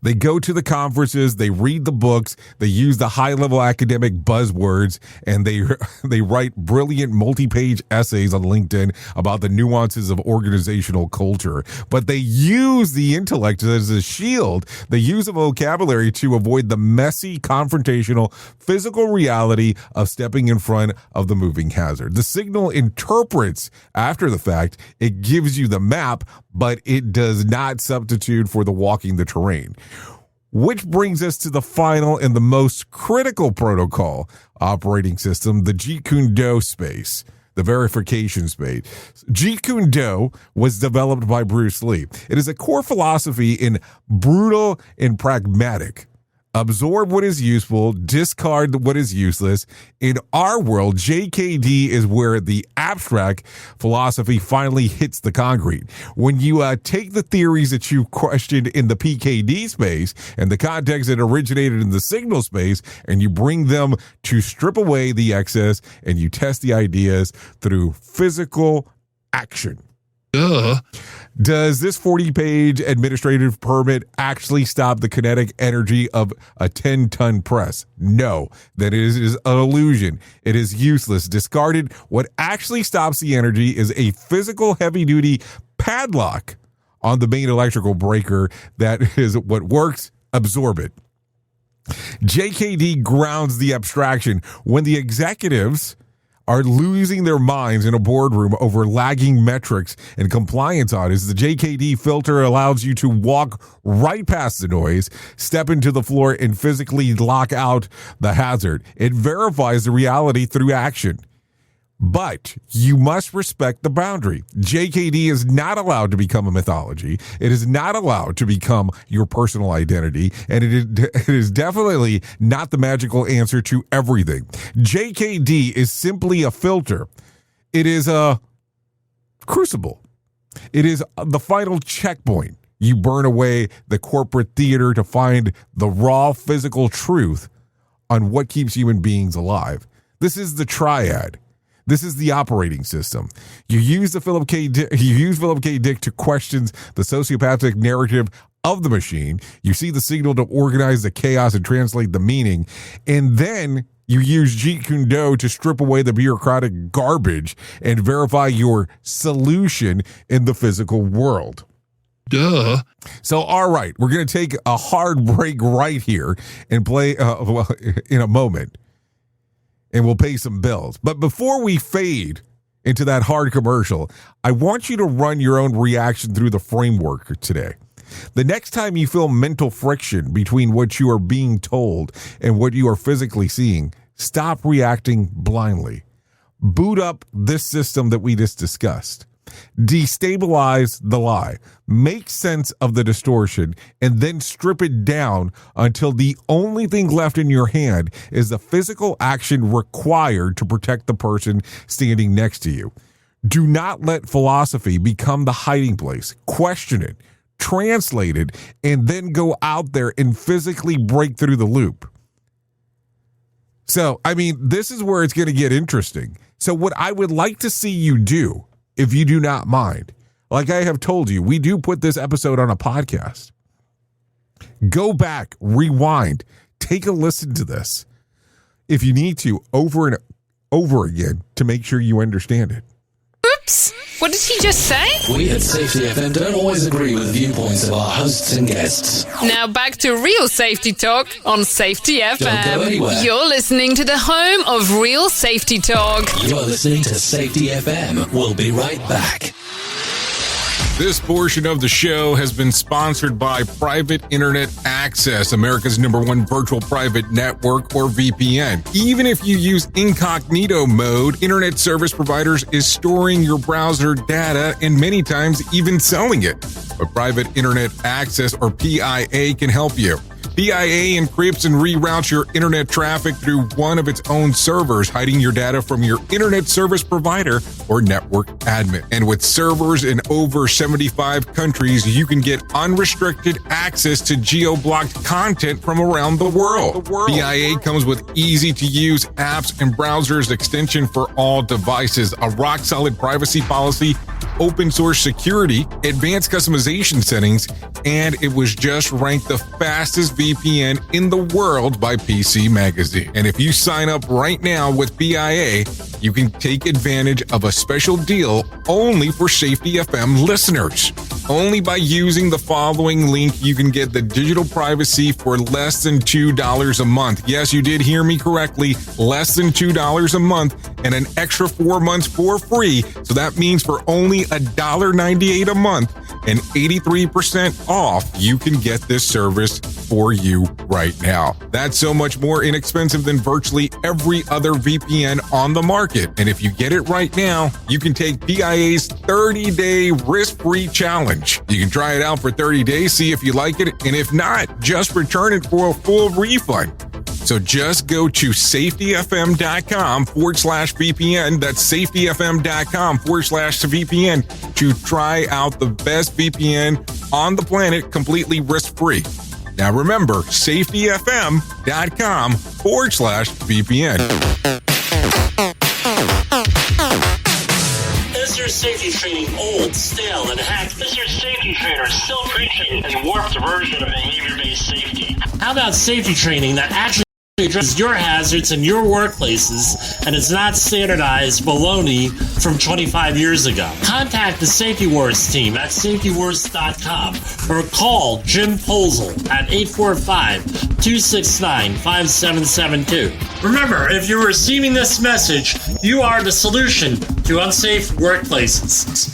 They go to the conferences, they read the books, they use the high-level academic buzzwords, and they write brilliant multi-page essays on LinkedIn about the nuances of organizational culture. But they use the intellect as a shield. They use a vocabulary to avoid the messy, confrontational, physical reality of stepping in front of the moving hazard. The signal interprets after the fact. It gives you the map, but it does not substitute for the walking the terrain. Which brings us to the final and the most critical protocol operating system, the Jeet Kune Do space, the verification space. Jeet Kune Do was developed by Bruce Lee. It is a core philosophy in brutal and pragmatic. Absorb what is useful, discard what is useless. In our world, JKD is where the abstract philosophy finally hits the concrete. When you take the theories that you questioned in the PKD space and the context that originated in the signal space, and you bring them to strip away the excess, and you test the ideas through physical action. Does this 40-page administrative permit actually stop the kinetic energy of a 10-ton press? No, that is an illusion. It is useless, discarded. What actually stops the energy is a physical heavy-duty padlock on the main electrical breaker. That is what works. Absorb it. JKD grounds the abstraction. When the executives are losing their minds in a boardroom over lagging metrics and compliance audits, the JKD filter allows you to walk right past the noise, step into the floor, and physically lock out the hazard. It verifies the reality through action. But you must respect the boundary. JKD is not allowed to become a mythology. It is not allowed to become your personal identity. And it is definitely not the magical answer to everything. JKD is simply a filter. It is a crucible. It is the final checkpoint. You burn away the corporate theater to find the raw physical truth on what keeps human beings alive. This is the triad. This is the operating system. You use Philip K. Dick to question the sociopathic narrative of the machine. You see the signal to organize the chaos and translate the meaning. And then you use Jeet Kune Do to strip away the bureaucratic garbage and verify your solution in the physical world. Duh. So, all right, we're going to take a hard break right here and play in a moment. And we'll pay some bills. But before we fade into that hard commercial, I want you to run your own reaction through the framework today. The next time you feel mental friction between what you are being told and what you are physically seeing, stop reacting blindly. Boot up this system that we just discussed. Destabilize the lie. Make sense of the distortion and then strip it down until the only thing left in your hand is the physical action required to protect the person standing next to you. Do not let philosophy become the hiding place. Question it, translate it, and then go out there and physically break through the loop. So, this is where it's going to get interesting. So what I would like to see you do, if you do not mind, like I have told you, we do put this episode on a podcast. Go back, rewind, take a listen to this, if you need to, over and over again, to make sure you understand it. Oops. What did he just say? We at Safety FM don't always agree with the viewpoints of our hosts and guests. Now back to real safety talk on Safety FM. Don't go anywhere. You're listening to the home of real safety talk. You're listening to Safety FM. We'll be right back. This portion of the show has been sponsored by Private Internet Access, America's #1 virtual private network, or VPN. Even if you use incognito mode, internet service providers is storing your browser data and many times even selling it. But Private Internet Access, or PIA, can help you. PIA encrypts and reroutes your internet traffic through one of its own servers, hiding your data from your internet service provider or network admin. And with servers in over 75 countries, you can get unrestricted access to geo-blocked content from around the world. PIA comes with easy-to-use apps and browsers extension for all devices, a rock-solid privacy policy, open source security, advanced customization settings, and it was just ranked the fastest VPN in the world by PC Magazine. And if you sign up right now with PIA, you can take advantage of a special deal only for Safety FM listeners. Only by using the following link, you can get the digital privacy for less than $2 a month. Yes, you did hear me correctly, less than $2 a month, and an extra 4 months for free. So that means for only $1.98 a month and 83% off, you can get this service for you right now. That's so much more inexpensive than virtually every other VPN on the market. And if you get it right now, you can take PIA's 30-day risk-free challenge. You can try it out for 30 days, see if you like it, and if not, just return it for a full refund. So just go to safetyfm.com/VPN. That's safetyfm.com/VPN to try out the best VPN on the planet completely risk-free. Now remember, safetyfm.com/VPN. Is your safety training old, stale, and hacked? Is your safety trainer still preaching a warped version of behavior-based safety? How about safety training that actually addresses your hazards in your workplaces and is not standardized baloney from 25 years ago? Contact the Safety Wars team at safetywars.com or call Jim Posel at 845-269-5772. Remember, if you're receiving this message, you are the solution to unsafe workplaces.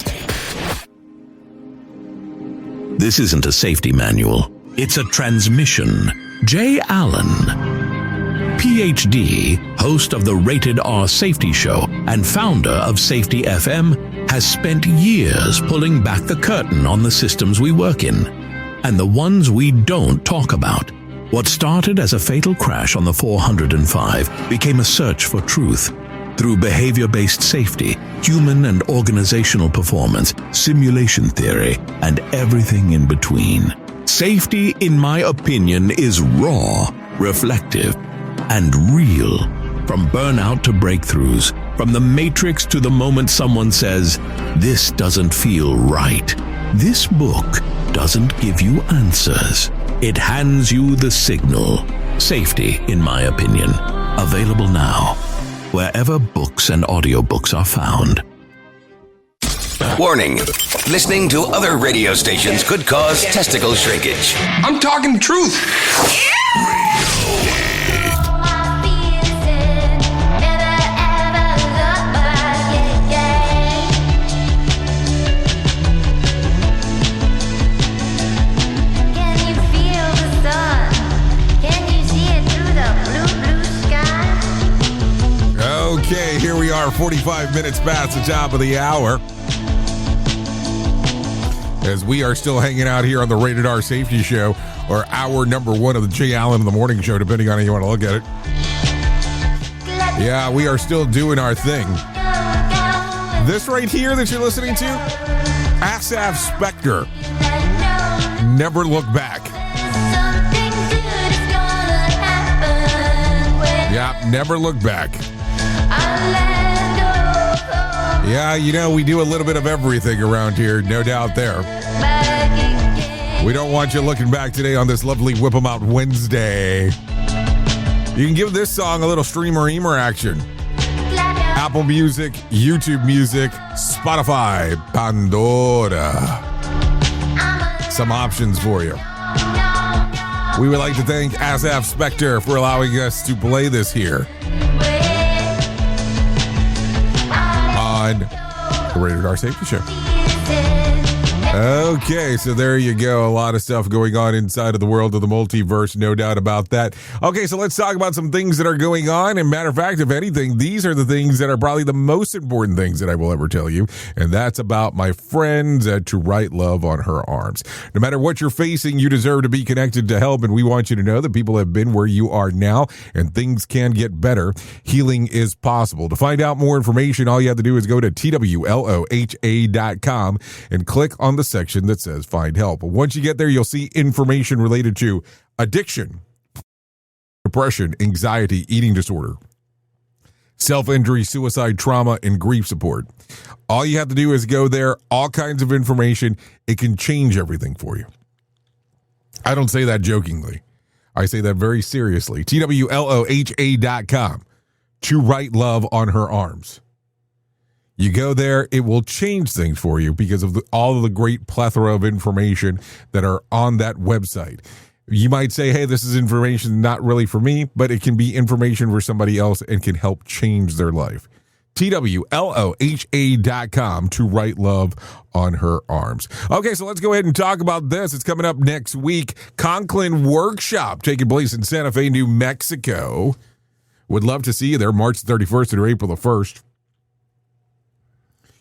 This isn't a safety manual. It's a transmission. Jay Allen, PhD, host of the Rated R Safety Show and founder of Safety FM, has spent years pulling back the curtain on the systems we work in and the ones we don't talk about. What started as a fatal crash on the 405 became a search for truth through behavior-based safety, human and organizational performance, simulation theory, and everything in between. Safety, in my opinion, is raw, reflective, and real. From burnout to breakthroughs, from the matrix to the moment someone says, "This doesn't feel right." This book doesn't give you answers. It hands you the signal. Safety, in my opinion. Available now, wherever books and audiobooks are found. Warning. Listening to other radio stations could cause testicle shrinkage. I'm talking the truth. Okay, here we are, 45 minutes past the top of the hour. As we are still hanging out here on the Rated R Safety Show, or hour number 1 of the Jay Allen in the Morning Show, depending on how you want to look at it. Yeah, we are still doing our thing. This right here that you're listening to, Asaf Spector, Never Look Back. Yeah, Never Look Back. Yeah, you know, we do a little bit of everything around here, no doubt there. We don't want you looking back today on this lovely Whip 'em Out Wednesday. You can give this song a little streamer-eamer action. Apple Music, YouTube Music, Spotify, Pandora. Some options for you. We would like to thank Asaf Spector for allowing us to play this here on the Rated R Safety Show. Okay, so there you go. A lot of stuff going on inside of the world of the multiverse, no doubt about that. Okay, so let's talk about some things that are going on. And matter of fact, if anything, these are the things that are probably the most important things that I will ever tell you. And that's about my friends at To Write Love on Her Arms. No matter what you're facing, you deserve to be connected to help. And we want you to know that people have been where you are now and things can get better. Healing is possible. To find out more information, all you have to do is go to TWLOHA.com and click on the section that says find help. Once you get there, you'll see information related to addiction, depression, anxiety, eating disorder, self-injury, suicide, trauma, and grief support. All you have to do is go there, all kinds of information. It can change everything for you. I don't say that jokingly. I say that very seriously. TWLOHA.com. To Write Love on Her Arms. You go there, it will change things for you because of all of the great plethora of information that are on that website. You might say, hey, this is information not really for me, but it can be information for somebody else and can help change their life. TWLOHA.com. To Write Love on Her Arms. Okay, so let's go ahead and talk about this. It's coming up next week. Conklin Workshop taking place in Santa Fe, New Mexico. Would love to see you there March 31st through April the 1st.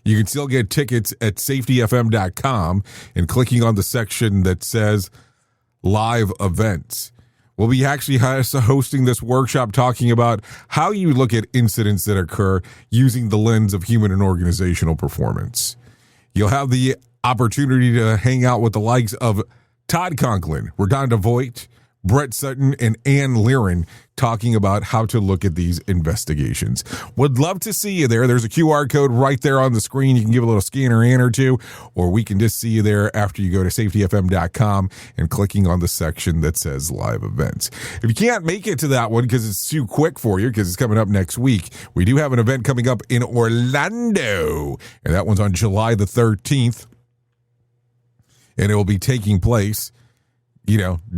You can still get tickets at safetyfm.com and clicking on the section that says live events. We'll be actually hosting this workshop talking about how you look at incidents that occur using the lens of human and organizational performance. You'll have the opportunity to hang out with the likes of Todd Conklin, Redonda Voigt, Brett Sutton, and Ann Liren talking about how to look at these investigations. Would love to see you there. There's a QR code right there on the screen. You can give a little scanner in or two, or we can just see you there after you go to safetyfm.com and clicking on the section that says live events. If you can't make it to that one because it's too quick for you, because it's coming up next week, we do have an event coming up in Orlando, and that one's on July the 13th, and it will be taking place,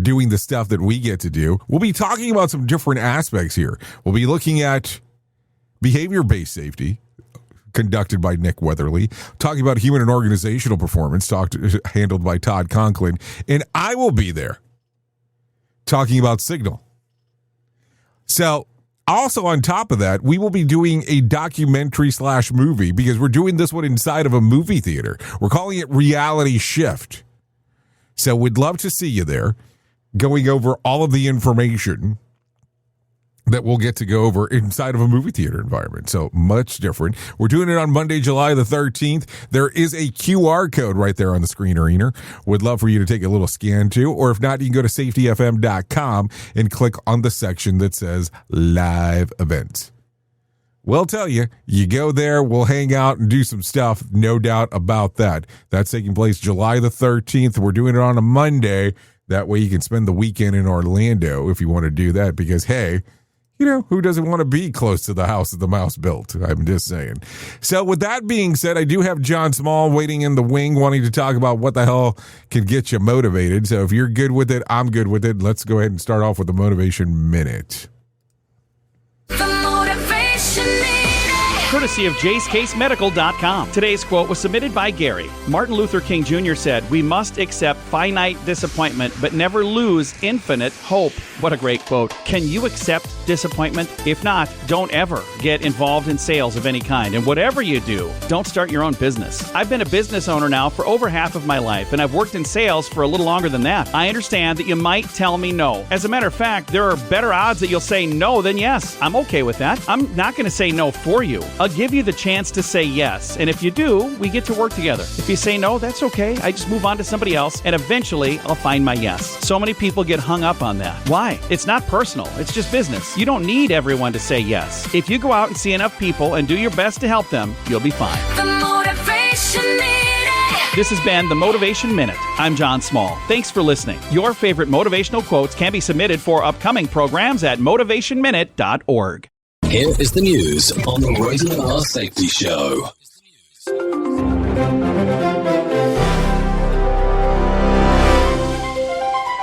doing the stuff that we get to do. We'll be talking about some different aspects here. We'll be looking at behavior-based safety, conducted by Nick Weatherly, talking about human and organizational performance, handled by Todd Conklin, and I will be there talking about Signal. So, also on top of that, we will be doing a documentary/movie, because we're doing this one inside of a movie theater. We're calling it Reality Shift. So we'd love to see you there, going over all of the information that we'll get to go over inside of a movie theater environment. So much different. We're doing it on Monday, July the 13th. There is a QR code right there on the screen, Arena. Would love for you to take a little scan too. Or if not, you can go to safetyfm.com and click on the section that says live events. We'll tell you, you go there, we'll hang out and do some stuff, no doubt about that. That's taking place July the 13th. We're doing it on a Monday. That way you can spend the weekend in Orlando if you want to do that, because, hey, who doesn't want to be close to the house that the mouse built? I'm just saying. So with that being said, I do have John Small waiting in the wing, wanting to talk about what the hell can get you motivated. So if you're good with it, I'm good with it. Let's go ahead and start off with the Motivation Minute. Courtesy of JaceCaseMedical.com. Today's quote was submitted by Gary. Martin Luther King Jr. said, "We must accept finite disappointment, but never lose infinite hope." What a great quote. Can you accept disappointment? If not, don't ever get involved in sales of any kind. And whatever you do, don't start your own business. I've been a business owner now for over half of my life, and I've worked in sales for a little longer than that. I understand that you might tell me no. As a matter of fact, there are better odds that you'll say no than yes. I'm okay with that. I'm not going to say no for you. I'll give you the chance to say yes, and if you do, we get to work together. If you say no, that's okay. I just move on to somebody else, and eventually I'll find my yes. So many people get hung up on that. Why? It's not personal. It's just business. You don't need everyone to say yes. If you go out and see enough people and do your best to help them, you'll be fine. The Motivation Minute. This has been the Motivation Minute. I'm John Small. Thanks for listening. Your favorite motivational quotes can be submitted for upcoming programs at motivationminute.org. Here is the news on the Rated R Safety Show.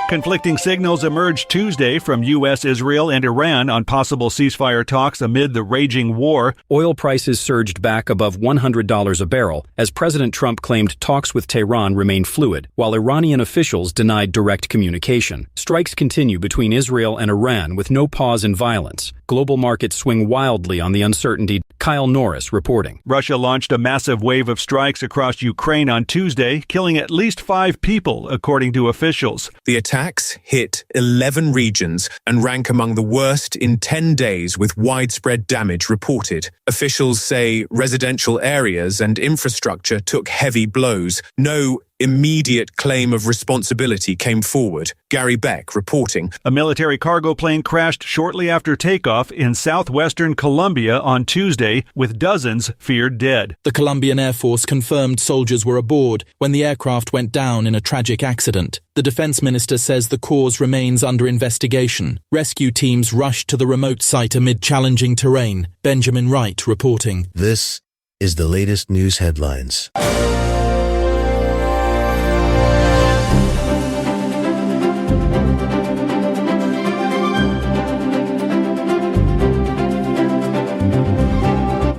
Conflicting signals emerged Tuesday from U.S., Israel, and Iran on possible ceasefire talks amid the raging war. Oil prices surged back above $100 a barrel as President Trump claimed talks with Tehran remain fluid, while Iranian officials denied direct communication. Strikes continue between Israel and Iran with no pause in violence. Global markets swing wildly on the uncertainty. Kyle Norris reporting. Russia launched a massive wave of strikes across Ukraine on Tuesday, killing at least 5 people, according to officials. The attacks hit 11 regions and rank among the worst in 10 days, with widespread damage reported. Officials say residential areas and infrastructure took heavy blows. No immediate claim of responsibility came forward. Gary Beck reporting. A military cargo plane crashed shortly after takeoff in southwestern Colombia on Tuesday, with dozens feared dead. The Colombian Air Force confirmed soldiers were aboard when the aircraft went down in a tragic accident. The defense minister says the cause remains under investigation. Rescue teams rushed to the remote site amid challenging terrain. Benjamin Wright reporting. This is the latest news headlines.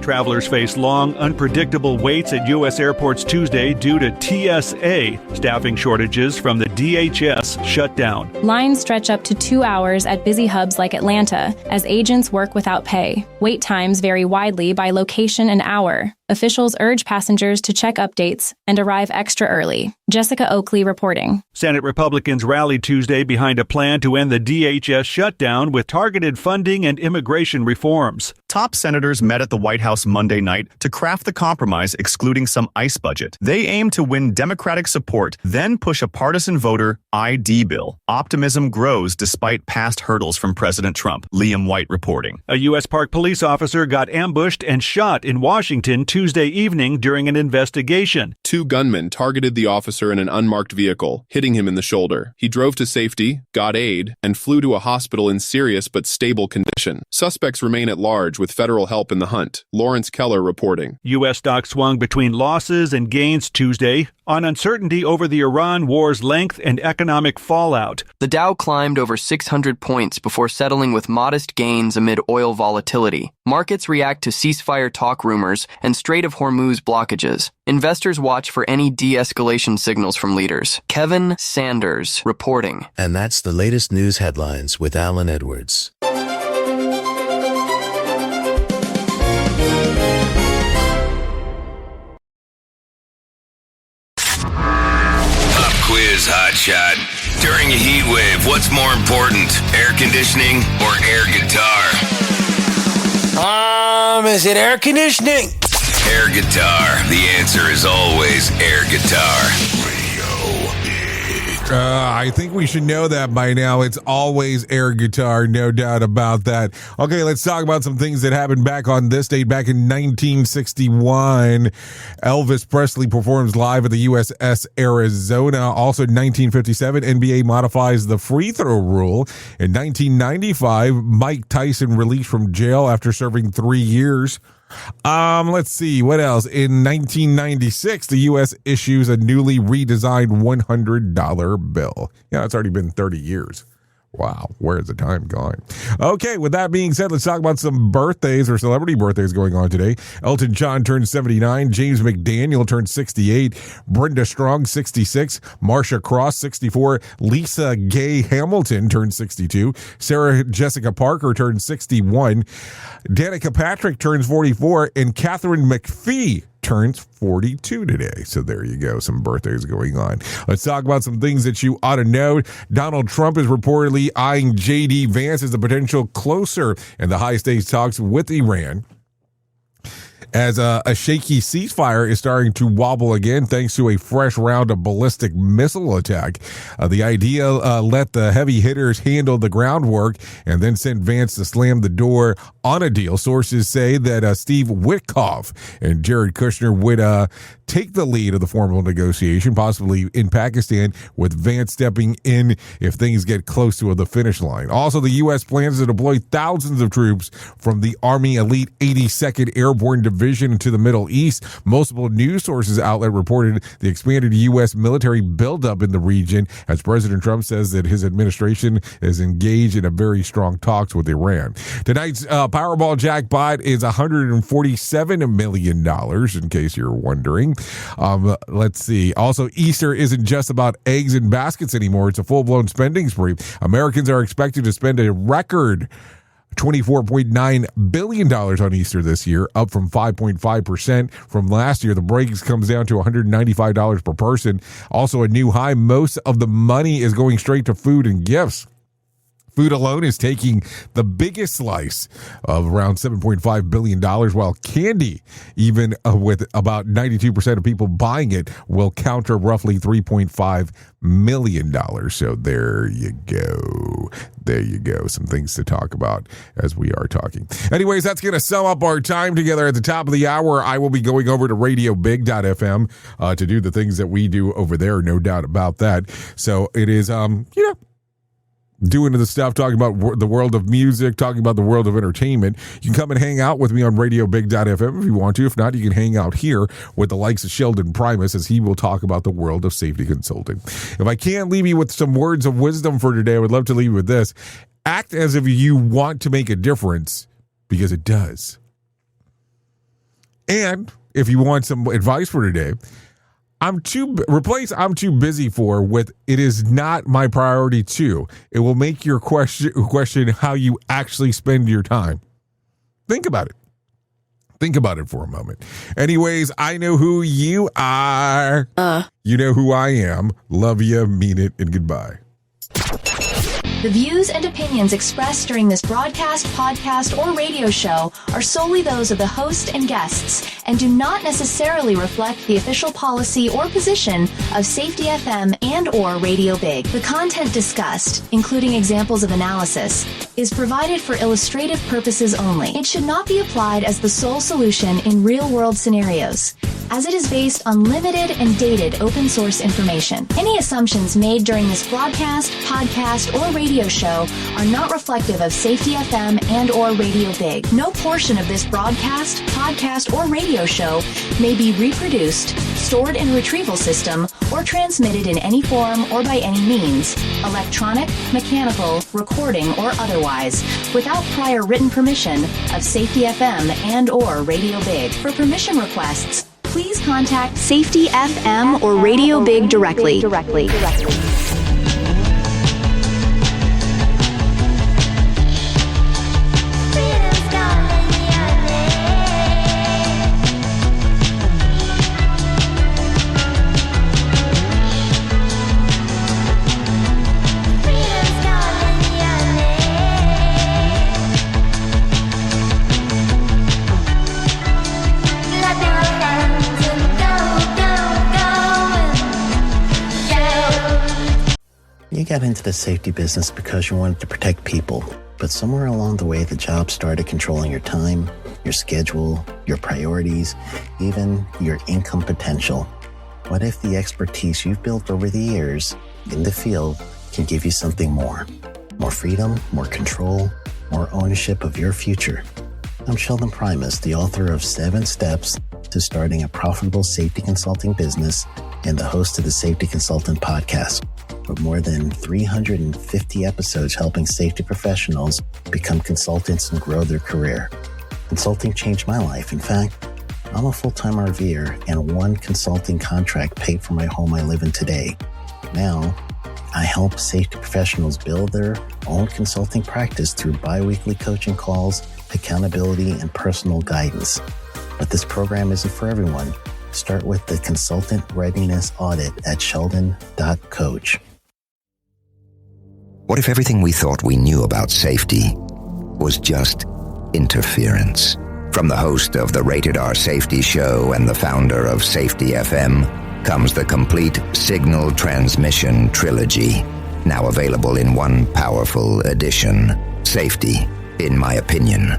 Travelers face long, unpredictable waits at U.S. airports Tuesday due to TSA staffing shortages from the DHS shutdown. Lines stretch up to 2 hours at busy hubs like Atlanta as agents work without pay. Wait times vary widely by location and hour. Officials urge passengers to check updates and arrive extra early. Jessica Oakley reporting. Senate Republicans rallied Tuesday behind a plan to end the DHS shutdown with targeted funding and immigration reforms. Top senators met at the White House Monday night to craft the compromise excluding some ICE budget. They aim to win Democratic support, then push a partisan voter ID bill. Optimism grows despite past hurdles from President Trump. Liam White reporting. A U.S. Park police officer got ambushed and shot in Washington Tuesday evening during an investigation. 2 gunmen targeted the officer in an unmarked vehicle, hitting him in the shoulder. He drove to safety, got aid, and flew to a hospital in serious but stable condition. Suspects remain at large with federal help in the hunt. Lawrence Keller reporting. U.S. stocks swung between losses and gains Tuesday on uncertainty over the Iran war's length and economic fallout. The Dow climbed over 600 points before settling with modest gains amid oil volatility. Markets react to ceasefire talk rumors and Strait of Hormuz blockages. Investors watch for any de-escalation signals from leaders. Kevin Sanders reporting. And that's the latest news headlines with Alan Edwards. Pop quiz, hotshot. During a heat wave, what's more important, air conditioning or air guitar? Is it air conditioning? Air guitar. The answer is always air guitar. I think we should know that by now. It's always air guitar, no doubt about that. Okay, let's talk about some things that happened back on this date. Back in 1961, Elvis Presley performs live at the USS Arizona. Also in 1957, NBA modifies the free throw rule. In 1995, Mike Tyson released from jail after serving 3 years. Let's see what else. In 1996, the U.S. issues a newly redesigned $100 bill. Yeah, it's already been 30 years. Wow, where's the time gone? Okay, with that being said, let's talk about some birthdays or celebrity birthdays going on today. Elton John turned 79, James McDaniel turned 68, Brenda Strong 66, Marcia Cross 64, Lisa Gay Hamilton turned 62, Sarah Jessica Parker turned 61, Danica Patrick turns 44, and Catherine McPhee turns 42 today. So there you go. Some birthdays going on. Let's talk about some things that you ought to know. Donald Trump is reportedly eyeing J.D. Vance as a potential closer in the high-stakes talks with Iran. as a shaky ceasefire is starting to wobble again thanks to a fresh round of ballistic missile attack. The idea let the heavy hitters handle the groundwork and then sent Vance to slam the door on a deal. Sources say that Steve Witkoff and Jared Kushner would take the lead of the formal negotiation, possibly in Pakistan, with Vance stepping in if things get close to the finish line. Also, the U.S. plans to deploy thousands of troops from the Army Elite 82nd Airborne Division to the Middle East. Multiple news sources outlet reported the expanded U.S. military buildup in the region as President Trump says that his administration is engaged in a very strong talks with Iran. Tonight's Powerball jackpot is $147 million, in case you're wondering. Let's see. Also, Easter isn't just about eggs and baskets anymore. It's a full-blown spending spree. Americans are expected to spend a record $24.9 billion on Easter this year, up from 5.5% from last year. The breaks comes down to $195 per person. Also a new high. Most of the money is going straight to food and gifts. Food alone is taking the biggest slice of around $7.5 billion, while candy, even with about 92% of people buying it, will counter roughly $3.5 million. So there you go. There you go. Some things to talk about as we are talking. Anyways, that's going to sum up our time together at the top of the hour. I will be going over to radiobig.fm to do the things that we do over there, no doubt about that. So it is, doing the stuff, talking about the world of music, talking about the world of entertainment. You can come and hang out with me on radiobig.fm if you want to. If not, you can hang out here with the likes of Sheldon Primus as he will talk about the world of safety consulting. If I can't leave you with some words of wisdom for today, I would love to leave you with this. Act as if you want to make a difference, because it does. And if you want some advice for today, I'm too busy for with it is not my priority too. It will make your question how you actually spend your time. Think about it. Think about it for a moment. Anyways, I know who you are. You know who I am. Love you, mean it, and goodbye. The views and opinions expressed during this broadcast, podcast, or radio show are solely those of the host and guests and do not necessarily reflect the official policy or position of Safety FM and or Radio Big. The content discussed, including examples of analysis, is provided for illustrative purposes only. It should not be applied as the sole solution in real-world scenarios, as it is based on limited and dated open source information. Any assumptions made during this broadcast, podcast, or radio show are not reflective of Safety FM and or Radio Big. No portion of this broadcast, podcast, or radio show may be reproduced, stored in a retrieval system, or transmitted in any form or by any means, electronic, mechanical, recording, or otherwise, without prior written permission of Safety FM and or Radio Big. For permission requests, please contact Safety FM or Radio Big directly. You got into the safety business because you wanted to protect people, but somewhere along the way, the job started controlling your time, your schedule, your priorities, even your income potential. What if the expertise you've built over the years in the field can give you something more? More freedom, more control, more ownership of your future. I'm Sheldon Primus, the author of 7 Steps to Starting a Profitable Safety Consulting Business and the host of the Safety Consultant Podcast, with more than 350 episodes helping safety professionals become consultants and grow their career. Consulting changed my life. In fact, I'm a full-time RVer, and one consulting contract paid for my home I live in today. Now, I help safety professionals build their own consulting practice through bi-weekly coaching calls, accountability, and personal guidance. But this program isn't for everyone. Start with the Consultant Readiness Audit at sheldon.coach. What if everything we thought we knew about safety was just interference? From the host of the Rated R Safety Show and the founder of Safety FM comes the complete signal transmission trilogy, now available in one powerful edition. Safety, in my opinion,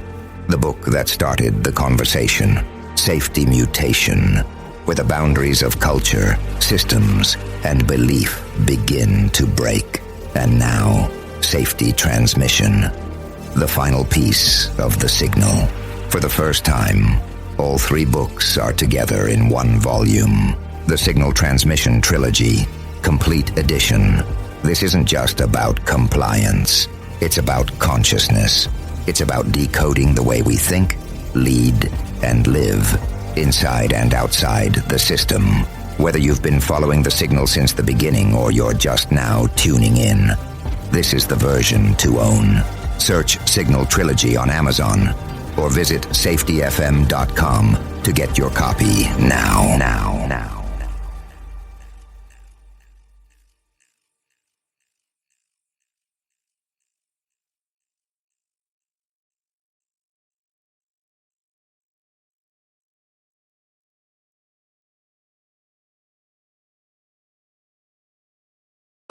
the book that started the conversation. Safety Mutation, where the boundaries of culture, systems, and belief begin to break. And now, Safety Transmission, the final piece of the signal. For the first time, all three books are together in one volume. The Signal Transmission Trilogy, Complete Edition. This isn't just about compliance. It's about consciousness. It's about decoding the way we think, lead, and live, inside and outside the system. Whether you've been following the signal since the beginning or you're just now tuning in, this is the version to own. Search Signal Trilogy on Amazon or visit safetyfm.com to get your copy now.